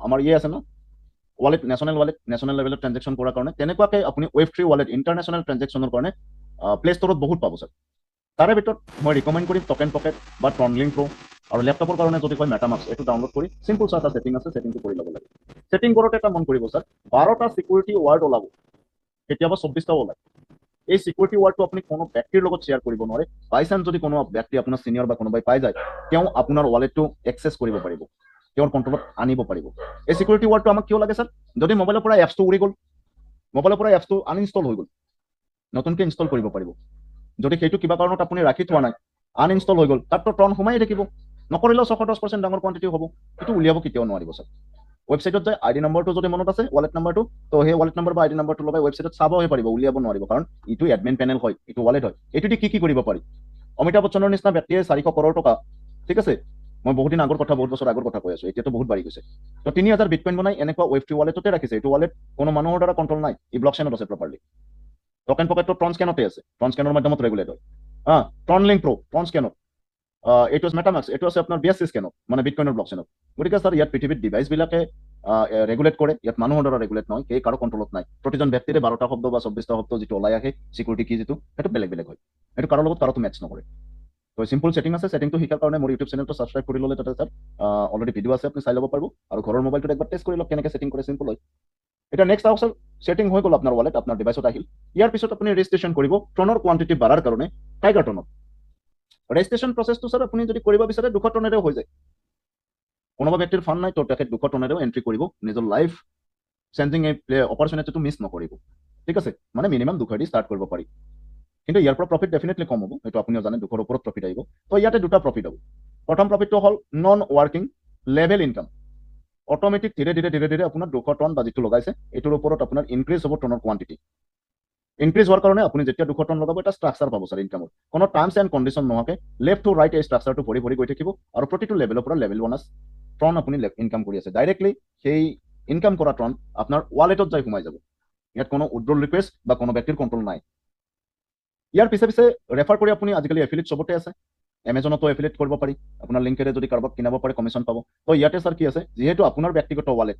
আমাৰ আছে ন ৱালেট, নেশ্যনেল লেভেলত ট্ৰেঞ্জেকশ্যন কৰাৰ কাৰণে, তেনেকুৱাকৈ আপুনি Web3 ৱালেট ইণ্টাৰনেশ্যনেল ট্ৰেঞ্জেকশ্যনৰ কাৰণে প্লে ষ্টৰত বহুত পাব স্যাৰ। তাৰে ভিতৰত মই ৰিকমেণ্ড কৰিম টকেন পকেট বা ট্ৰনলিং প্ৰ', আৰু লেপটপৰ কাৰণে যদি কয় মেটামাস্ক, এইটো ডাউনলোড কৰি চিম্পল এটা ছেটিং আছে, ছেটিংটো কৰি ল'ব লাগে। ছেটিং কৰোঁতে এটা মন কৰিব স্যাৰ, 12টা চিকিউৰিটি ৱাৰ্ড ওলাব, কেতিয়াবা 24টাও ওলায়। এই চিকিউৰিটি ৱাৰ্ডটো আপুনি কোনো ব্যক্তিৰ লগত শ্বেয়াৰ কৰিব নোৱাৰে। বাই চান্স যদি কোনো ব্যক্তি আপোনাৰ চিনিয়ৰ বা কোনোবাই পাই যায়, তেওঁ আপোনাৰ ৱালেটটো এক্সেছ কৰিব পাৰিব, তেওঁৰ কণ্ট্ৰলত আনিব পাৰিব। এই চিকিউৰিটি ৱাৰ্ডটো আমাক কিয় লাগে স্যাৰ? যদি মোবাইলৰ পৰা এপছটো উৰি গ'ল, মোবাইলৰ পৰা এপছটো আনইনষ্টল হৈ গ'ল, নতুনকৈ ইনষ্টল কৰিব পাৰিব। যদি সেইটো কিবা কাৰণত আপুনি ৰাখি থোৱা নাই, আনইনষ্টল হৈ গ'ল, তাততো ট্ৰন সোমাই থাকিব, নকৰিলেও 610% ডাঙৰ কোৱান্টিটি হ'ব, সেইটো উলিয়াব কেতিয়াও নোৱাৰিব স্যাৰ। ৱেবছাইটত যায় আইডি নম্বৰটো যদি মনত আছে, ৱালেট নম্বৰটো, তো সেই ৱালেট নম্বৰ বা আইডি নম্বৰটো লগাই ৱেবছাইটত চাবহে পাৰিব, উলিয়াব নোৱাৰিব, কাৰণ এইটো এডমিন পেনেল হয়, এইটো ৱালেট হয়। এইটোদি কি কৰিব পাৰি? অমিতাভ বচ্চনৰ নিচিনা ব্যক্তিয়ে 400 কোটি টকা, ঠিক আছে, মই বহুত দিন আগৰ কথা, বহুত বছৰ আগৰ কথা কৈ আছোঁ, এতিয়াতো বহুত বাঢ়ি গৈছে, তো 3000 বিটকইন বনাই এনেকুৱা Web3 ৱালেটতে ৰাখিছে। এইটো ৱালেট কোনো মানুহৰ দ্বাৰা কণ্ট্ৰল নাই, ই ব্লকচেইনত আছে প্ৰপাৰলি। টকেন পকেটটো ট্ৰন স্কেনতে আছে, ট্ৰন স্কেনৰ মাধ্যমত ৰেগুলেট হয়। ট্ৰনলিং প্ৰ' ট্ৰন স্কেনত, এইটো আছে মেটামাস্ক, এইটো আছে আপোনাৰ BSC স্কেনত, মানে বিটকইনৰ ব্লকচেইনত। গতিকে স্যাৰ ইয়াত পৃথিৱীত ডিভাইচবিলাকে ৰেগুলেট কৰে, ইয়াত মানুহৰ দ্বাৰা ৰেগুলেট নহয়, সেই কাৰো কণ্ট্ৰলত নাই। প্ৰতিজন ব্যক্তিৰে 12টা শব্দ বা 24টা শব্দ যিটো ওলাই আহে, চিকিউৰিটি কি যিটো, সেইটো বেলেগ বেলেগ হয়, সেইটো কাৰো লগত কাৰোটো মেটচ নকৰে। তো চিম্পল ছেটিং আছে, ছেটিংটো শিকাৰ কাৰণে মোৰ ইউটিউব চেনেলটো ছাবস্ক্ৰাইব কৰি ল'লে, তাতে স্যাৰ অলৰেডি ভিডিঅ' আছে, আপুনি চাই ল'ব পাৰিব, আৰু ঘৰৰ মোবাইলটোত একবাৰ টেষ্ট কৰি লওক কেনেকৈ ছেটিং কৰে, চিম্পল হয়। এতিয়া নেক্সট আহক স্যাৰ, ছেটিং হৈ গ'ল আপোনাৰ ৱালেট, আপোনাৰ ডিভাইচত আহিল। ইয়াৰ পিছত আপুনি ৰেজিষ্ট্ৰেশ্যন কৰিব ট্ৰনৰ কোৱান্টিটি বাঢ়াৰ কাৰণে টাইগাৰ ট্ৰনত। ৰেজিষ্ট্ৰেশ্যন প্ৰচেছটো স্যাৰ আপুনি যদি কৰিব বিচাৰে 200 টনেৰেও হৈ যায়। কোনোবা ব্যক্তিৰ ফাণ্ড নাই, তো তেখেত 200 টনেৰেও এণ্ট্ৰি কৰিব, নিজৰ লাইফ চেঞ্জিং এই অপৰচুনিটিটো মিছ নকৰিব, ঠিক আছে। মানে মিনিমাম 200 দি ষ্টাৰ্ট কৰিব পাৰি, কিন্তু ইয়াৰ পৰা প্ৰফিট ডেফিনেটলি কম হ'ব, এইটো আপুনিও জানে, 200ৰ ওপৰত প্ৰফিট আহিব। তো ইয়াতে দুটা প্ৰফিট হ'ব। প্ৰথম প্ৰফিটটো হ'ল non working level income, automatic ধীৰে ধীৰে আপোনাৰ 200 টন বা যিটো লগাইছে, এইটোৰ ওপৰত আপোনাৰ ইনক্ৰিজ হ'ব টনৰ কোৱান্টিটি। ইনক্ৰিজ হোৱাৰ কাৰণে আপুনি যেতিয়া 200 টন লগাব, এটা ষ্ট্ৰাকচাৰ পাব স্যাৰ ইনকামৰ, কোনো টাৰ্মছ এণ্ড কণ্ডিশ্যন নোহোৱাকৈ লেফ্ট টু ৰাইট এই ষ্ট্ৰাকচাৰটো ভৰি গৈ থাকিব, আৰু প্ৰতিটো লেভেলৰ পৰা লেভেল বোনাছ ট্ৰন আপুনি ইনকাম কৰি আছে। ডাইৰেক্টলি সেই ইনকাম কৰা ট্ৰন আপোনাৰ ৱালেটত যাই সোমাই যাব, ইয়াত কোনো উইথড্ৰল ৰিকুৱেষ্ট বা কোনো ব্যক্তিৰ কণ্ট্ৰল নাই। ইয়াৰ পিছে ৰেফাৰ কৰি আপুনি আজিকালি এফিলিয়েট চবতে আছে, এমেজনতো এফিলিয়েট কৰিব পাৰি, আপোনাৰ লিংকেৰে যদি কাৰোবাক কিনাব পাৰে কমিশ্যন পাব। তো ইয়াতে স্যাৰ কি আছে, যিহেতু আপোনাৰ ব্যক্তিগত ৱালেট,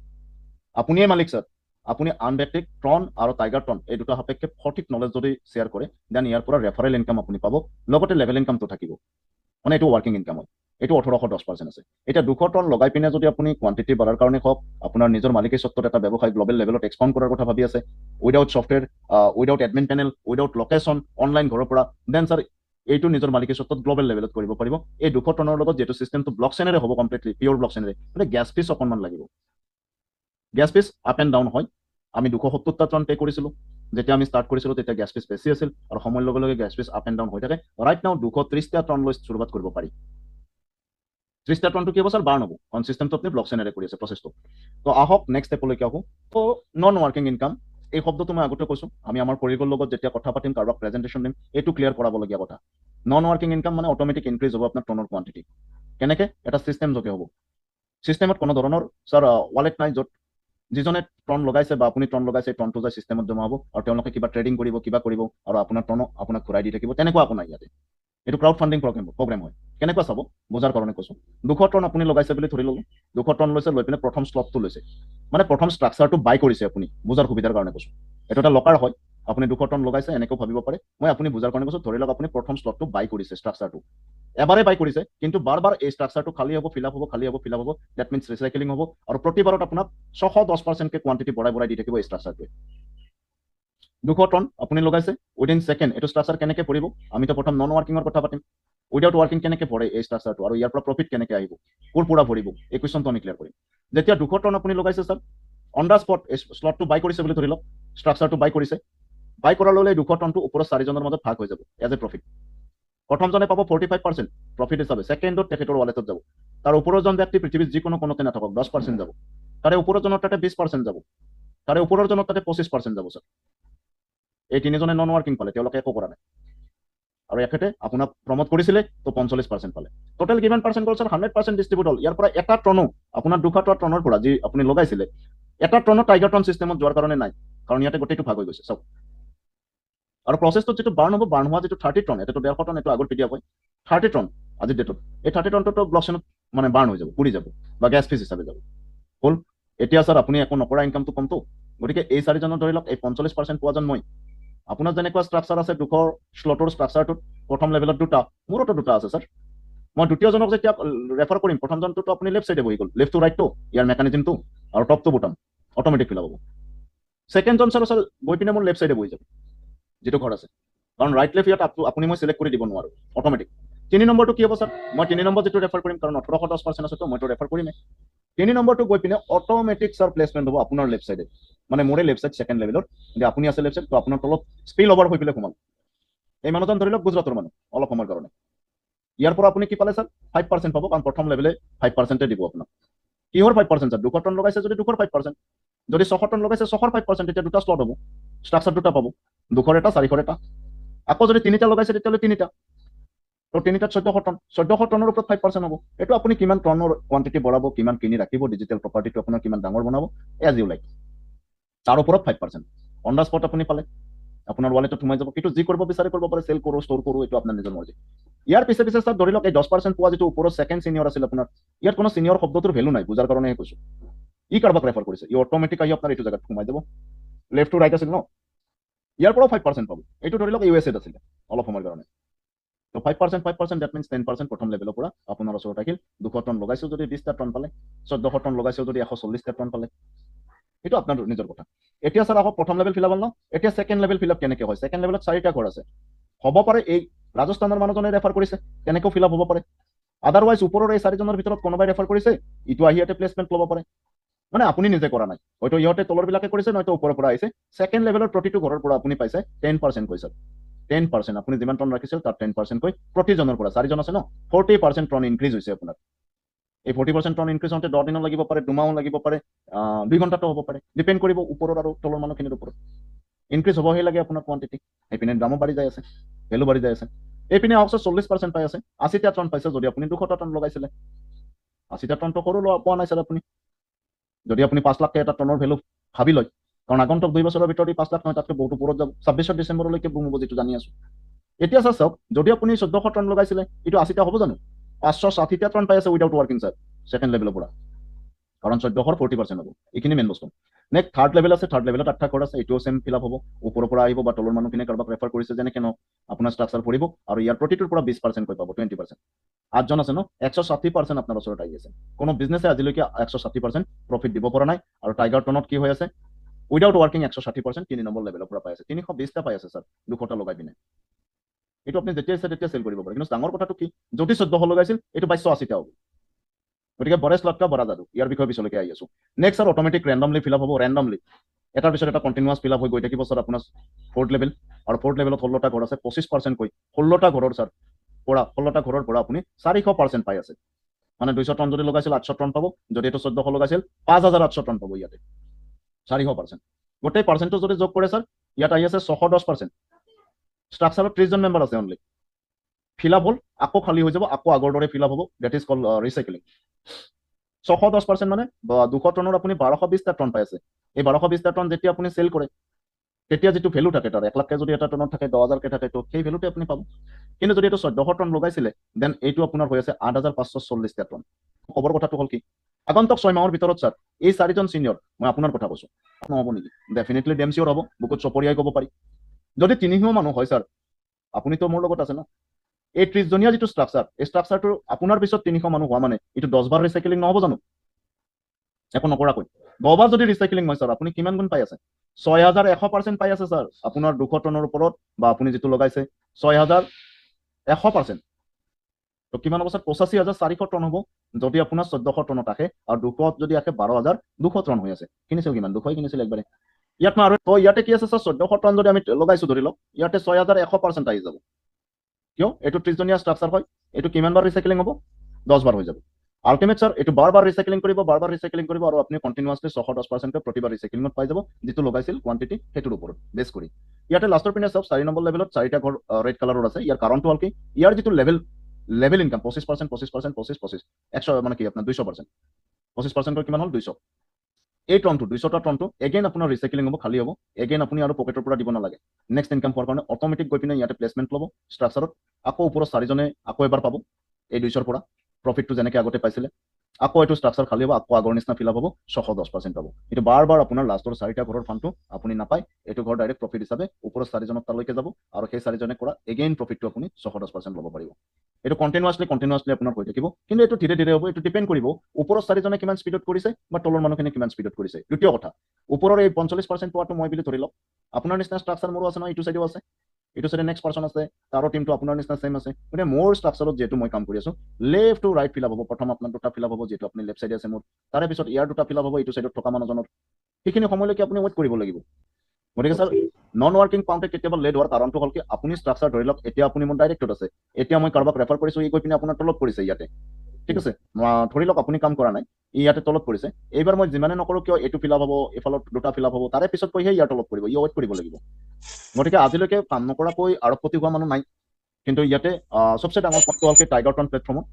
আপুনিয়ে মালিক স্যাৰ, আপুনি আন ব্যক্তিক ট্ৰন আৰু টাইগাৰ ট্ৰন এই দুটা সাপেক্ষে সঠিক নলেজ যদি শ্বেয়াৰ কৰে, দেন ইয়াৰ পৰা ৰেফাৰেল ইনকাম আপুনি পাব, লগতে লেভেল ইনকামটো থাকিব, মানে এইটো ৱৰ্কিং ইনকাম হয়। এইটো 1810% আছে। এতিয়া 200 টন লগাই পিনে যদি আপুনি কোৱান্টিটি বাঢ়াৰ কাৰণে হওক, আপোনাৰ নিজৰ মালিকী স্বত্বত এটা ব্যৱসায় গ্ল'বেল লেভেলত এক্সপাউণ্ড কৰাৰ কথা ভাবি আছে, without software, without admin panel, without location, online ঘৰৰ পৰা, দেন ছাৰ এইটো নিজৰ মালিকী স্বত্বত গ্ল'বেল লেভেলত কৰিব পাৰিব। এই 200 টনৰ লগত যিহেতু চিষ্টেমটো ব্লক চেনেৰে হ'ব, কমপ্লিটলি পিয়ৰ ব্লক চেনেৰে, মানে গেছ ফিজ অকণমান লাগিব। Gas fees up and down হয়। আমি 270টা টন পে' কৰিছিলোঁ যেতিয়া আমি ষ্টাৰ্ট কৰিছিলোঁ, তেতিয়া গেছ ফিজ বেছি আছিল, আৰু সময়ৰ লগে লগে gas fees up and down হৈ থাকে। ৰাইট নাও 230টা টন লৈ শুৰুৱাত কৰিব পাৰি। 30টা টনটো কি হ'ব ছাৰ? বাৰ্ণ হ'ব, কাৰণ চিষ্টেমটো আপুনি ব্লক চেনেৰে কৰি আছে প্ৰচেছটো। তো আহক নেক্সট ষ্টেপলৈকে আহোঁ। তো নন ৱৰ্কিং ইনকাম, এই শব্দটো মই আগতে কৈছোঁ, আমি আমাৰ কৰিবৰ লগত যেতিয়া কথা পাতিম, কাৰোবাক প্ৰেজেণ্টেশ্যন দিম, এইটো ক্লিয়াৰ কৰাবলগীয়া কথা। নন ৱৰ্কিং ইনকাম মানে অট'মেটিক ইনক্ৰিজ হ'ব আপোনাৰ টনৰ কোৱান্টিটি। কেনেকৈ? এটা চিষ্টেম যোগে হ'ব। চিষ্টেমত কোনো ধৰণৰ ছাৰ ৱালেট নাই, য'ত যিজনে টন লগাইছে বা আপুনি টন লগাইছে, টনটো যায় চিষ্টেমত জমা হ'ব, আৰু তেওঁলোকে কিবা ট্ৰেডিং কৰিব, কিবা কৰিব, আৰু আপোনাৰ টনো আপোনাক ঘূৰাই দি থাকিব, তেনেকুৱা একো নাই ইয়াতে। এইটো ক্ৰাউড ফাণ্ডিং প্ৰগ্ৰেম হয়। কেনেকুৱা চাব, বুজাৰ কাৰণে কৈছোঁ। 200 টন আপুনি লগাইছে বুলি ধৰি ল'লোঁ, 200 টন লৈছে, লৈ পিনে প্ৰথম শ্লটটো লৈছে, মানে প্ৰথম ষ্ট্ৰাকচাৰটো বাই কৰিছে আপুনি, বুজাৰ সুবিধাৰ কাৰণে কৈছোঁ। এইটো এটা লকাৰ হয়, আপুনি 200 টন লগাইছে, এনেকৈ ভাবিব পাৰে। মই আপুনি বুজাৰ কাৰণে কৈছোঁ, ধৰি লওক আপুনি প্ৰথম শ্লটটো বাই কৰিছে, ষ্ট্ৰাকচাৰটো এবাৰে বাই কৰিছে, কিন্তু বাৰ বাৰ এই ষ্ট্ৰাকচাৰটো খালী হ'ব, ফিল আপ হ'ব, খালী হ'ব, ফিল আপ হ'ব। ডেট মিনছ ৰিচাইকেলিং হ'ব, আৰু প্ৰতিবাৰত আপোনাক 610%কে কোৱান্টিটি বঢ়াই বঢ়াই দি থাকিব এই ষ্ট্ৰাকচাৰটোৱে। 200 টন আপুনি লগাইছে, উইদিন ছেকেণ্ড এইটো ষ্ট্ৰাকচাৰ কেনেকৈ পৰিব? আমিতো প্ৰথম নন ৱৰ্কিঙৰ কথা পাতিম। উইদাউট ৱৰ্কিং কেনেকৈ পৰে এই ষ্ট্ৰাকচাৰটো, আৰু ইয়াৰ পৰা প্ৰফিট কেনেকৈ আহিব, ক'ৰ পৰা ভৰিব, এই কুৱেশ্যনটো আমি ক্লিয়াৰ কৰিম। যেতিয়া 200 টন আপুনি লগাইছে ছাৰ, অন দ্য স্পট শ্লটটো বাই কৰিছে বুলি ধৰি লওক, ষ্ট্ৰাকচাৰটো বাই কৰিছে, বাই কৰাৰ লগে 200 টনটো ওপৰত 4জনৰ মাজত ভাগ হৈ যাব এজ এ প্ৰফিট। প্ৰথমজনে পাব 45% প্ৰফিট হিচাপে, ছেকেণ্ডত তেখেতৰ ৱালেটত যাব। তাৰ ওপৰজন ব্যক্তি পৃথিৱীত যিকোনো কোনোতে নাথাকক 10% যাব, তাৰে ওপৰজনৰ তাতে 20% যাব, তাৰে ওপৰজনৰ তাতে 25% যাব ছাৰ। এই তিনিজনে নন ৱৰ্কিং পালে, তেওঁলোকে একো কৰা নাই, আৰু এখেতে আপোনাক প্ৰমোট কৰিছিলে, তো 45% পালে। টোটেল কিমান পাৰ্চেণ্ট গ'ল ছাৰ? 100% ডিষ্ট্ৰিবিউট হ'ল। ইয়াৰ পৰা এটা টনো আপোনাৰ 200 টনৰ পৰা যি আপুনি লগাইছিলে, এটা টনো টাইগাৰ টন চিষ্টেমত যোৱাৰ কাৰণে নাই, কাৰণ ইয়াতে গোটেইটো ভাগ হৈ গৈছে চাওক। আৰু প্ৰচেছটোত যিটো বাৰ্ণ হ'ব, বাৰ্ণ হোৱা যিটো 30 টন, এইটো 150 টন, এইটো আগত পিডিয়া হয় 30 টন আজিৰ ডেটত, এই 30 টনটোতো ব্লক চেনত মানে বাৰ্ণ হৈ যাব, পুৰি যাব, বা গেছ ফিজ হিচাপে যাব। হ'ল। এতিয়া ছাৰ আপুনি একো নকৰা, ইনকামটো কমটো, গতিকে এই 4জনৰ ধৰি লওক এই 45% পোৱাজন মই। আপোনাৰ যেনেকুৱা ষ্ট্ৰাকচাৰ আছে 200 শ্লটৰ ষ্ট্ৰাকচাৰটোত প্ৰথম লেভেলত 2টা, মোৰোতো 2টা আছে ছাৰ। মই দ্বিতীয়জনক যেতিয়া ৰেফাৰ কৰিম, প্ৰথমজনটোতো আপুনি লেফ্ট চাইডে বহি গ'ল, লেফ্ট টু ৰাইটটো ইয়াৰ মেকানিজিমটো, আৰু টপটো বুটাম অট'মেটিক ফিল হ'ব। ছেকেণ্ডজন ছাৰ গৈ পিনে মোৰ লেফ্ট চাইডে বহি যাব, যিটো ঘৰ আছে, কাৰণ ৰাইট লেফ্ট ইয়াত আপুনি মই চিলেক্ট কৰি দিব নোৱাৰোঁ, অট'মেটিক। 3 নম্বৰটো কি হ'ব ছাৰ? মই 3 নম্বৰ যিটো ৰেফাৰ কৰিম, কাৰণ 1810% আছে, তো মইতো ৰেফাৰ কৰিমেই। 3 নম্বৰটো গৈ পিনে অট'মেটিক ছাৰ প্লেচমেণ্ট হ'ব আপোনাৰ লেফ্ট চাইডে, মানে মোৰে লেফ্ট চাইড ছেকেণ্ড লেভেলত, যদি আপুনি আছে লেফ্ট চাইড, তো আপোনাৰ তলত স্পিল অভাৰ হৈ পেলাই সোমাল। এই মানুহজন ধৰি লওক গুজৰাটৰ মানুহ, অলপ সময়ৰ কাৰণে। ইয়াৰ পৰা আপুনি কি পালে ছাৰ? 5% পাব, কাৰণ প্ৰথম লেভেলে 5% দিব আপোনাক। কিহৰ 5% ছাৰ? 200 টন লগাইছে যদি 200 5%, যদি 600 টন লগাইছে 600 5%, তেতিয়া 2টা শ্লট হ'ব, ষ্ট্ৰাকচাৰ 2টা পাব, 200 এটা 400 এটা। আকৌ যদি 3টা লগাইছে, তেতিয়াহ'লে 3টা, তো 3টাত 1400 টন, 1400 টনৰ ওপৰত 5% হ'ব। এইটো আপুনি কিমান টনৰ কোৱান্টিটি বঢ়াব, কিমান কিনি ৰাখিব, ডিজিটেল প্ৰপাৰ্টিটো আপোনাৰ কিমান ডাঙৰ বনাব, এজ ইউ লাইক। তাৰ ওপৰত 5% অন দ্য স্পট আপুনি পালে, আপোনাৰ ৱালেটত সোমাই যাব। কিন্তু যি কৰিব বিচাৰে কৰিব পাৰে, চেল কৰোঁ, ষ্ট'ৰ কৰোঁ, এইটো আপোনাৰ নিজৰ মৰ্জি। ইয়াৰ পিছে পিছে ছাৰ ধৰি লওক এই 10% পোৱা যিটো ওপৰত ছেকেণ্ড চিনিয়ৰ আছিল আপোনাৰ, ইয়াত কোনো চিনিয়ৰ শব্দটোৰ ভেলু নাই, বুজাৰ কাৰণেহে কৈছোঁ। ই কাৰোবাক ৰেফাৰ কৰিছে, ই অট'মেটিক আহি আপোনাৰ এইটো জেগাত সোমাই যাব, লেফ্ট টু ৰাইট আছিল ন, ইয়াৰ পৰাও 5% পাব। এইটো ধৰি লওক USA আছিলে অলপ সময়ৰ কাৰণে, তো 5%, ডেট মিনছ 10% প্ৰথম লেভেলৰ পৰা আপোনাৰ ওচৰত আহিল। 200 টন লগাইছেও যদি 20টা টন পালে, 1400 টন লগাইছেও যদি 140টা টন পালে, এইটো আপোনাৰ নিজৰ কথা। এতিয়া ছাৰ আকৌ প্ৰথম লেভেল ফিল আপ হ'ল ন, এতিয়া ছেকেণ্ড লেভেল ফিল আপ কেনেকৈ হয়? ছেকেণ্ড লেভেলত 4টা ঘৰ আছে, হ'ব পাৰে এই ৰাজস্থানৰ মানুহজনে ৰেফাৰ কৰিছে, তেনেকৈও ফিল আপ হ'ব পাৰে। আদাৰৱাইজ ওপৰৰ এই 4জনৰ ভিতৰত কোনোবাই ৰেফাৰ কৰিছে, ইটো আহি ইয়াতে প্লেচমেণ্ট ল'ব পাৰে, মানে আপুনি নিজে কৰা নাই, হয়তো ইহঁতে তলৰবিলাকে কৰিছে, নয়তো ওপৰৰ পৰা আহিছে। ছেকেণ্ড লেভেলৰ প্ৰতিটো ঘৰৰ পৰা আপুনি পাইছে 10% কৈ ছাৰ, 10%। আপুনি যিমান টন ৰাখিছিল তাত 10% কৈ প্ৰতিজনৰ পৰা, 4জন আছে ন, 40% টন ইনক্ৰিজ হৈছে আপোনাৰ। এই 40% টন ইনক্ৰিজ হওঁতে 10 দিনো লাগিব পাৰে, 2 মাহো লাগিব পাৰে, 2 ঘণ্টাটো হ'ব পাৰে, ডিপেণ্ড কৰিব ওপৰৰ আৰু তলৰ মানুহখিনিৰ ওপৰত। ইনক্ৰিজ হ'বহে লাগে আপোনাৰ কোৱান্টিটি, এইপিনে দামো বাঢ়ি যাই আছে, ভেলু বাঢ়ি যাই আছে। এইপিনে আহক ছাৰ 40% পাই আছে, 80টা টন পাইছে, যদি আপুনি 200টা টন লগাইছিলে। 80টা টনটো সৰু পোৱা নাই ছাৰ আপুনি, যদি আপুনি 5 লাখকে এটা টনৰ ভেলু ভাবি লয়, কাৰণ আগন্তুক 2 বছৰৰ ভিতৰত 5 লাখ নহয়, তাতকৈ বহুত ওপৰত যাব, 26 ডিচেম্বৰলৈকে বুম হ'ব, যিটো জানি আছো। এতিয়া ছাৰ চাওক, যদি আপুনি 1400 টন লগাইছিলে, এইটো 80টা হ'ব জানো? 560টা টন পাই আছে উইদাউট ৱৰ্কিং ছাৰ, ছেকেণ্ড লেভেলৰ পৰা, কাৰণ 1400 40% হ'ব। এইখিনি মেইন বস্তু। নেক্সট থাৰ্ড লেভেল আছে, থাৰ্ড লেভেলত 8টা ঘৰ আছে, এইটোও চেম ফিল আপ হ'ব, ওপৰৰ পৰা আহিব বা তলৰ মানুহখিনিয়ে কাৰোবাক ৰেফাৰ কৰিছে যেনেকৈ নহওক, আপোনাৰ ষ্ট্ৰাকচাৰ পৰিব, আৰু ইয়াৰ প্ৰতিটোৰ পৰা 20% কৈ পাব, 20%। 8জন আছে ন 160% আপোনাৰ ওচৰত আহি আছে কোনো বিজনেছে আজিলৈকে 160% প্ৰফিট দিব পৰা নাই আৰু টাইগাৰ টনত কি হৈ আছে উইদাউট ৱৰ্কিং 160% 3 নম্বৰ লেভেলৰ পৰা পাই আছে 320টা পাই আছে স্যাৰ 200টা লগাই পিনে এইটো আপুনি যেতিয়া ইচ্ছা তেতিয়া চেল কৰিব পাৰে কিন্তু ডাঙৰ কথাটো কি যদি 1400 লগাইছিল এইটো 2280টা হ'ব গতিকে বৰে স্লটকা বৰা যাদু ইয়াৰ বিষয়ে পিছলৈকে আহি আছো next sir automatic randomly feel up হ'ব ৰেণ্ডমলি এটাৰ পিছত এটা কণ্টিনিউৱাছ ফিল আপ হৈ গৈ থাকিব স্যাৰ আপোনাৰ ফ'ৰ্থ লেভেল আৰু ফ'ৰ্থ লেভেলত 16টা ঘৰ আছে 25% কৈ 16টা ঘৰৰ স্যাৰ পৰা 16টা ঘৰৰ পৰা আপুনি 400% পাই আছে মানে 200 টন যদি লগাইছিল 800 টন পাব যদি এইটো 1400 লগাইছিল 5800 টন পাব ইয়াতে 400% গোটেই পাৰ্চেণ্টটো যদি যোগ কৰে স্যাৰ ইয়াত আহি আছে 610% ষ্ট্ৰাকচাৰত 30জন মেম্বাৰ আছে অনলি ফিল আপ হ'ল আকৌ খালী হৈ যাব আকৌ আগৰ দৰে ফিল আপ হ'ব ডেট ইজ কল ৰিচাইক্লিং 610% মানে 200 টনৰ আপুনি 1220টা টন পাই আছে এই 1220টা টন যেতিয়া আপুনি চেল কৰে তেতিয়া যিটো ভেলু থাকে তাৰ 1 লাখকে যদি এটা টনত থাকে 10,000কে থাকে তো সেই ভেলুতে আপুনি পাব কিন্তু যদি এইটো 1400 টন লগাইছিলে দেন এইটো আপোনাৰ হৈ আছে 8,540টা টন খবৰ কথাটো হ'ল কি আগন্তুক 6 মাহৰ ভিতৰত স্যাৰ এই 4জন সিনিয়ৰ মই আপোনাৰ কথা কৈছো নহ'ব নেকি ডেফিনেটলি ডেম চিয়ৰ হ'ব বুকুত চপৰিয়াই ক'ব পাৰি যদি 300 মানুহ হয় স্যাৰ আপুনিতো মোৰ লগত আছে ন এই 30জনীয়া যিটো ষ্ট্ৰাকচাৰ এই ষ্ট্ৰাকচাৰটো আপোনাৰ পিছত 300 মানুহ হোৱা মানে এইটো 10 বাৰ ৰিচাইক্লিং নহ'ব জানো একো নকৰাকৈ 10 বাৰ যদি ৰিচাইক্লিং হয় স্যাৰ আপুনি কিমান গুণ পাই আছে 6100% পাই আছে স্যাৰ আপোনাৰ 200 টনৰ ওপৰত বা আপুনি যিটো লগাইছে 6100% তো কিমান হ'ব স্যাৰ 85,400 টন হ'ব যদি আপোনাৰ 1400 টনত আহে আৰু 200 যদি আহে 12,200 টন হৈ আছে কিনিছিল কিমান 200 কিনিছিল একবাৰে ইয়াত মই আৰু তো ইয়াতে কি আছে স্যাৰ 1400 টন যদি আমি লগাইছো ধৰি লওক ইয়াতে 6100% আহি যাব কিয় এইটো 30জনীয়া ষ্ট্ৰাকচাৰ হয় এইটো কিমান বাৰ ৰিচাইক্লিং হ'ব 10 বাৰ হৈ যাব আল্টিমেট স্যাৰ এইটো বাৰ ৰিচাইক্লিং কৰিব আৰু আপুনি কণ্টিনিউৱাছলি 610% প্ৰতিবাৰ ৰিচাইক্লিঙত পাই যাব যিটো লগাইছিল কোৱান্টিটি সেইটোৰ ওপৰত বেছ কৰি ইয়াতে লাষ্টৰ পিনে চাওক 4 নম্বৰ লেভেলত 4টা ঘৰ ৰেড কালাৰৰ আছে ইয়াৰ কাৰণটো হ'ল কি ইয়াৰ যিটো লেভেল ইনকাম 25% 25% 25 100 মানে কি আপোনাৰ 200% 25% কিমান হ'ল 200 এই টনটো 200টা টনটো এগেইন আপোনাৰ ৰিচাইক্লিং হ'ব খালী হ'ব এগেইন আপুনি আৰু পকেটৰ পৰা দিব নালাগে নেক্সট ইনকাম হোৱাৰ কাৰণে অট'মেটিক গৈ পিনে ইয়াতে প্লেচমেণ্ট ল'ব ষ্ট্ৰাকচাৰত আকৌ ওপৰত 4জনে আকৌ এবাৰ পাব এই 200ৰ পৰা প্ৰফিটটো যেনেকৈ আগতে পাইছিলে আকৌ এইটো ষ্ট্ৰাকচাৰ খালী হ'ব আকৌ আগৰ নিচিনা ফিল আপ হ'ব 610% পাব এইটো বাৰ আপোনাৰ লাষ্টৰ 4টা ঘৰৰ ফাণ্ডটো আপুনি নাপায় এইটো ঘৰ ডাইৰেক্ট প্ৰফিট হিচাপে ওপৰৰ 4জনক তালৈকে যাব আৰু সেই 4জনে কৰা এগেইন প্ৰফিটটো আপুনি 610% ল'ব পাৰিব এইটো কণ্টিনিউৱাছলি আপোনাৰ হৈ থাকিব কিন্তু এইটো ধীৰে ধীৰে হ'ব এইটো ডিপেণ্ড কৰিব ওপৰৰ 4জনে কিমান স্পীডত কৰিছে বা তলৰ মানুহখিনি কিমান স্পীডত কৰিছে দ্বিতীয় কথা ওপৰৰ এই 45% পোৱাটো মই বুলি ধৰি লওক আপোনাৰ নিচিনা ষ্ট্ৰাকচাৰ মোৰো আছে ন এইটো চাইডেও আছে এইটো চাইডে নেক্সট পাৰ্চন আছে তাৰো টিমটো আপোনাৰ নিচিনা সেম আছে গতিকে মোৰ ষ্ট্ৰাকচাৰত যিহেতু মই কাম কৰি আছো left to right fill up হ'ব প্ৰথম আপোনাৰ দুটা ফিল আপ হ'ব যিহেতু আপুনি লেফ্ট চাইডে আছে মোৰ তাৰে পিছত ইয়াৰ দুটা ফিল আপ হ'ব এইটো চাইডত থকা মানুহজনৰ সেইখিনি সময়লৈকে আপুনি ৱেইট কৰিব লাগিব গতিকে স্যাৰ নন ৱৰ্কিং পাউণ্টে কেতিয়াবা লেট হোৱাৰ কাৰণটো হ'ল কি আপুনি ষ্ট্ৰাকচাৰ ধৰি লওক এতিয়া আপুনি মোৰ ডাইৰেক্টত আছে এতিয়া মই কাৰোবাক ৰেফাৰ কৰিছো ই গৈ পিনে আপোনাৰ তলত পৰিছে ইয়াতে ঠিক আছে ধৰি লওক আপুনি কাম কৰা নাই ইয়াতে তলত পৰিছে এইবাৰ মই যিমানে নকৰো কিয় এইটো ফিল আপ হ'ব এফালত দুটা ফিল আপ হ'ব তাৰে পিছত কৈহে ইয়াৰ তলত পৰিব ৱেইট কৰিব লাগিব গতিকে আজিলৈকে কাম নকৰাকৈ আৰবপতি হোৱা মানুহ নাই কিন্তু ইয়াতে সবচে ডাঙৰ পইণ্টটো হ'ল কি টাইগাৰ টন প্লেটফৰ্মত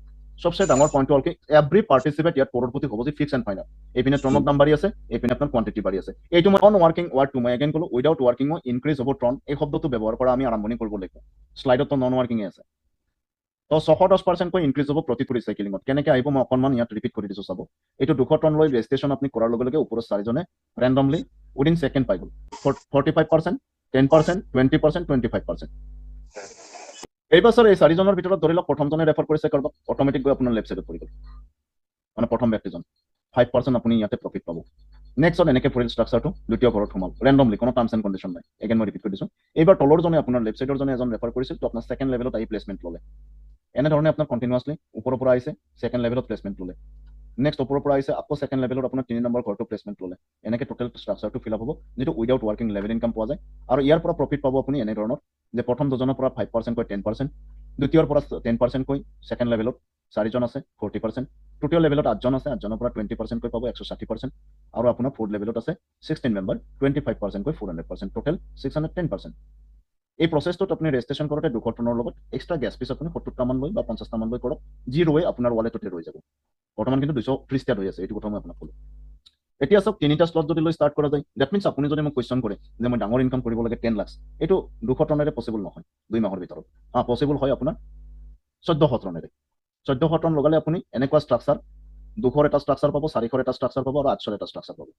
সবচে ডাঙৰ পইণ্টটো হ'ল কি এভৰি পাৰ্টিচিপেট ইয়াত কৰোড়পতি হ'ব যে ফিক্স এণ্ড ফাইনেল এইপিনে টনত দাম বাঢ়ি আছে এইপিনে আপোনাৰ কোৱান্টিটি বাঢ়ি আছে এইটো মই নন ৱৰ্কিং ৱাৰ্ডটো মই এগেইন ক'লো উইদাউট ৱৰ্কিং ইনক্ৰিজ হ'ব টন এই শব্দটো ব্যৱহাৰ কৰা আমি আৰম্ভণি কৰিব লাগিব শ্লাইডতো নন ৱৰ্কিঙে আছে তো 610% কৈ ইনক্ৰিজ হ'ব প্ৰতিটো ৰিচাইক্লিঙত কেনেকৈ আহিব মই অকণমান ইয়াত ৰিপিট কৰি দিছোঁ চাব এইটো 200 টন লৈ ৰেজিষ্ট্ৰেশ্যন আপুনি কৰাৰ লগে লগে ওপৰৰ 4জনে ৰেণ্ডমলি উইদিন ছেকেণ্ড পাই গ'ল 45% 10% 20% 25% এইবাৰ স্যাৰ এই 4জনৰ ভিতৰত ধৰি লওক প্ৰথমজনে ৰেফাৰ কৰিছে কাৰোবাক অট'মেটিক গৈ আপোনাৰ লেফ্ট চাইডত পৰি গ'ল মানে প্ৰথম ব্যক্তিজন 5% আপুনি ইয়াতে প্ৰফিট পাব নেক্সট এনেকৈ ফুৰিল ষ্ট্ৰাকচাৰটো দ্বিতীয় ঘৰত সোমাল ৰেণ্ডমলি কোনো টাৰ্মছ এণ্ড কণ্ডিশ্যন নাই এগেইন মই ৰিপিট কৰি দিছোঁ এইবাৰ তলৰজনে আপোনাৰ লেফ্ট চাইডৰজনে এজন ৰেফাৰ কৰিছিল তো আপোনাৰ ছেকেণ্ড লেভেলত আহি প্লেচমেণ্ট ল'লে এনেধৰণে আপোনাৰ কণ্টিনিউৱাছলি ওপৰৰ পৰা আহিছে ছেকেণ্ড লেভেলত প্লেচমেণ্ট ল'লে নেক্সট ওপৰৰ পৰা আহিছে আকৌ ছেকেণ্ড লেভেলত আপোনাৰ 3 নম্বৰ ঘৰটো প্লেচমেণ্ট ল'লে এনেকৈ টোটেল ষ্ট্ৰাকচাৰটো ফিল আপ হ'ব যিটো উইদাউট ৱৰ্কিং লেভেল ইনকাম পোৱা যায় আৰু ইয়াৰ পৰা প্ৰফিট পাব আপুনি এনেধৰণৰ যে প্ৰথম দুজনৰ পৰা 5% কৈ 10% দ্বিতীয়ৰ পৰা 10% কৈ ছেকেণ্ড লেভেলত 4জন আছে 40% তৃতীয় লেভেলত 8জন আছে 8জনৰ পৰা 20% কৈ পাব 160% আৰু আপোনাৰ ফ'ৰ্থ লেভেলত আছে 16 মেম্বাৰ 25% কৈ 400% টোটেল 610% এই প্ৰচেছটোত আপুনি ৰেজিষ্ট্ৰেশ্যন কৰোঁতে 200 টনৰ লগত এক্সট্ৰা গেছ পিছ আপুনি 70টা মান লৈ বা 50টা মান লৈ কৰক যি ৰৈ আপোনাৰ ৱালেটতে ৰৈ যাব বৰ্তমান কিন্তু 230টা হৈ আছে এইটো কথা মই আপোনাক ক'লো এতিয়া চাওক 3টা স্লট যদি লৈ ষ্টাৰ্ট কৰা যায় ডেট মিনছ আপুনি যদি মোক কুৱেশ্যন কৰে যে মই ডাঙৰ ইনকাম কৰিব লাগে 10 লাখ এইটো 200 টনেৰে পচিবল নহয় 2 মাহৰ ভিতৰত পচিবল হয় আপোনাৰ 1400 টনেৰে 1400 টন লগালে আপুনি এনেকুৱা ষ্ট্ৰাকচাৰ 200 এটা ষ্ট্ৰাকচাৰ পাব, 400 এটা ষ্ট্ৰাকচাৰ পাব আৰু 800 এটা ষ্ট্ৰাকচাৰ পাব।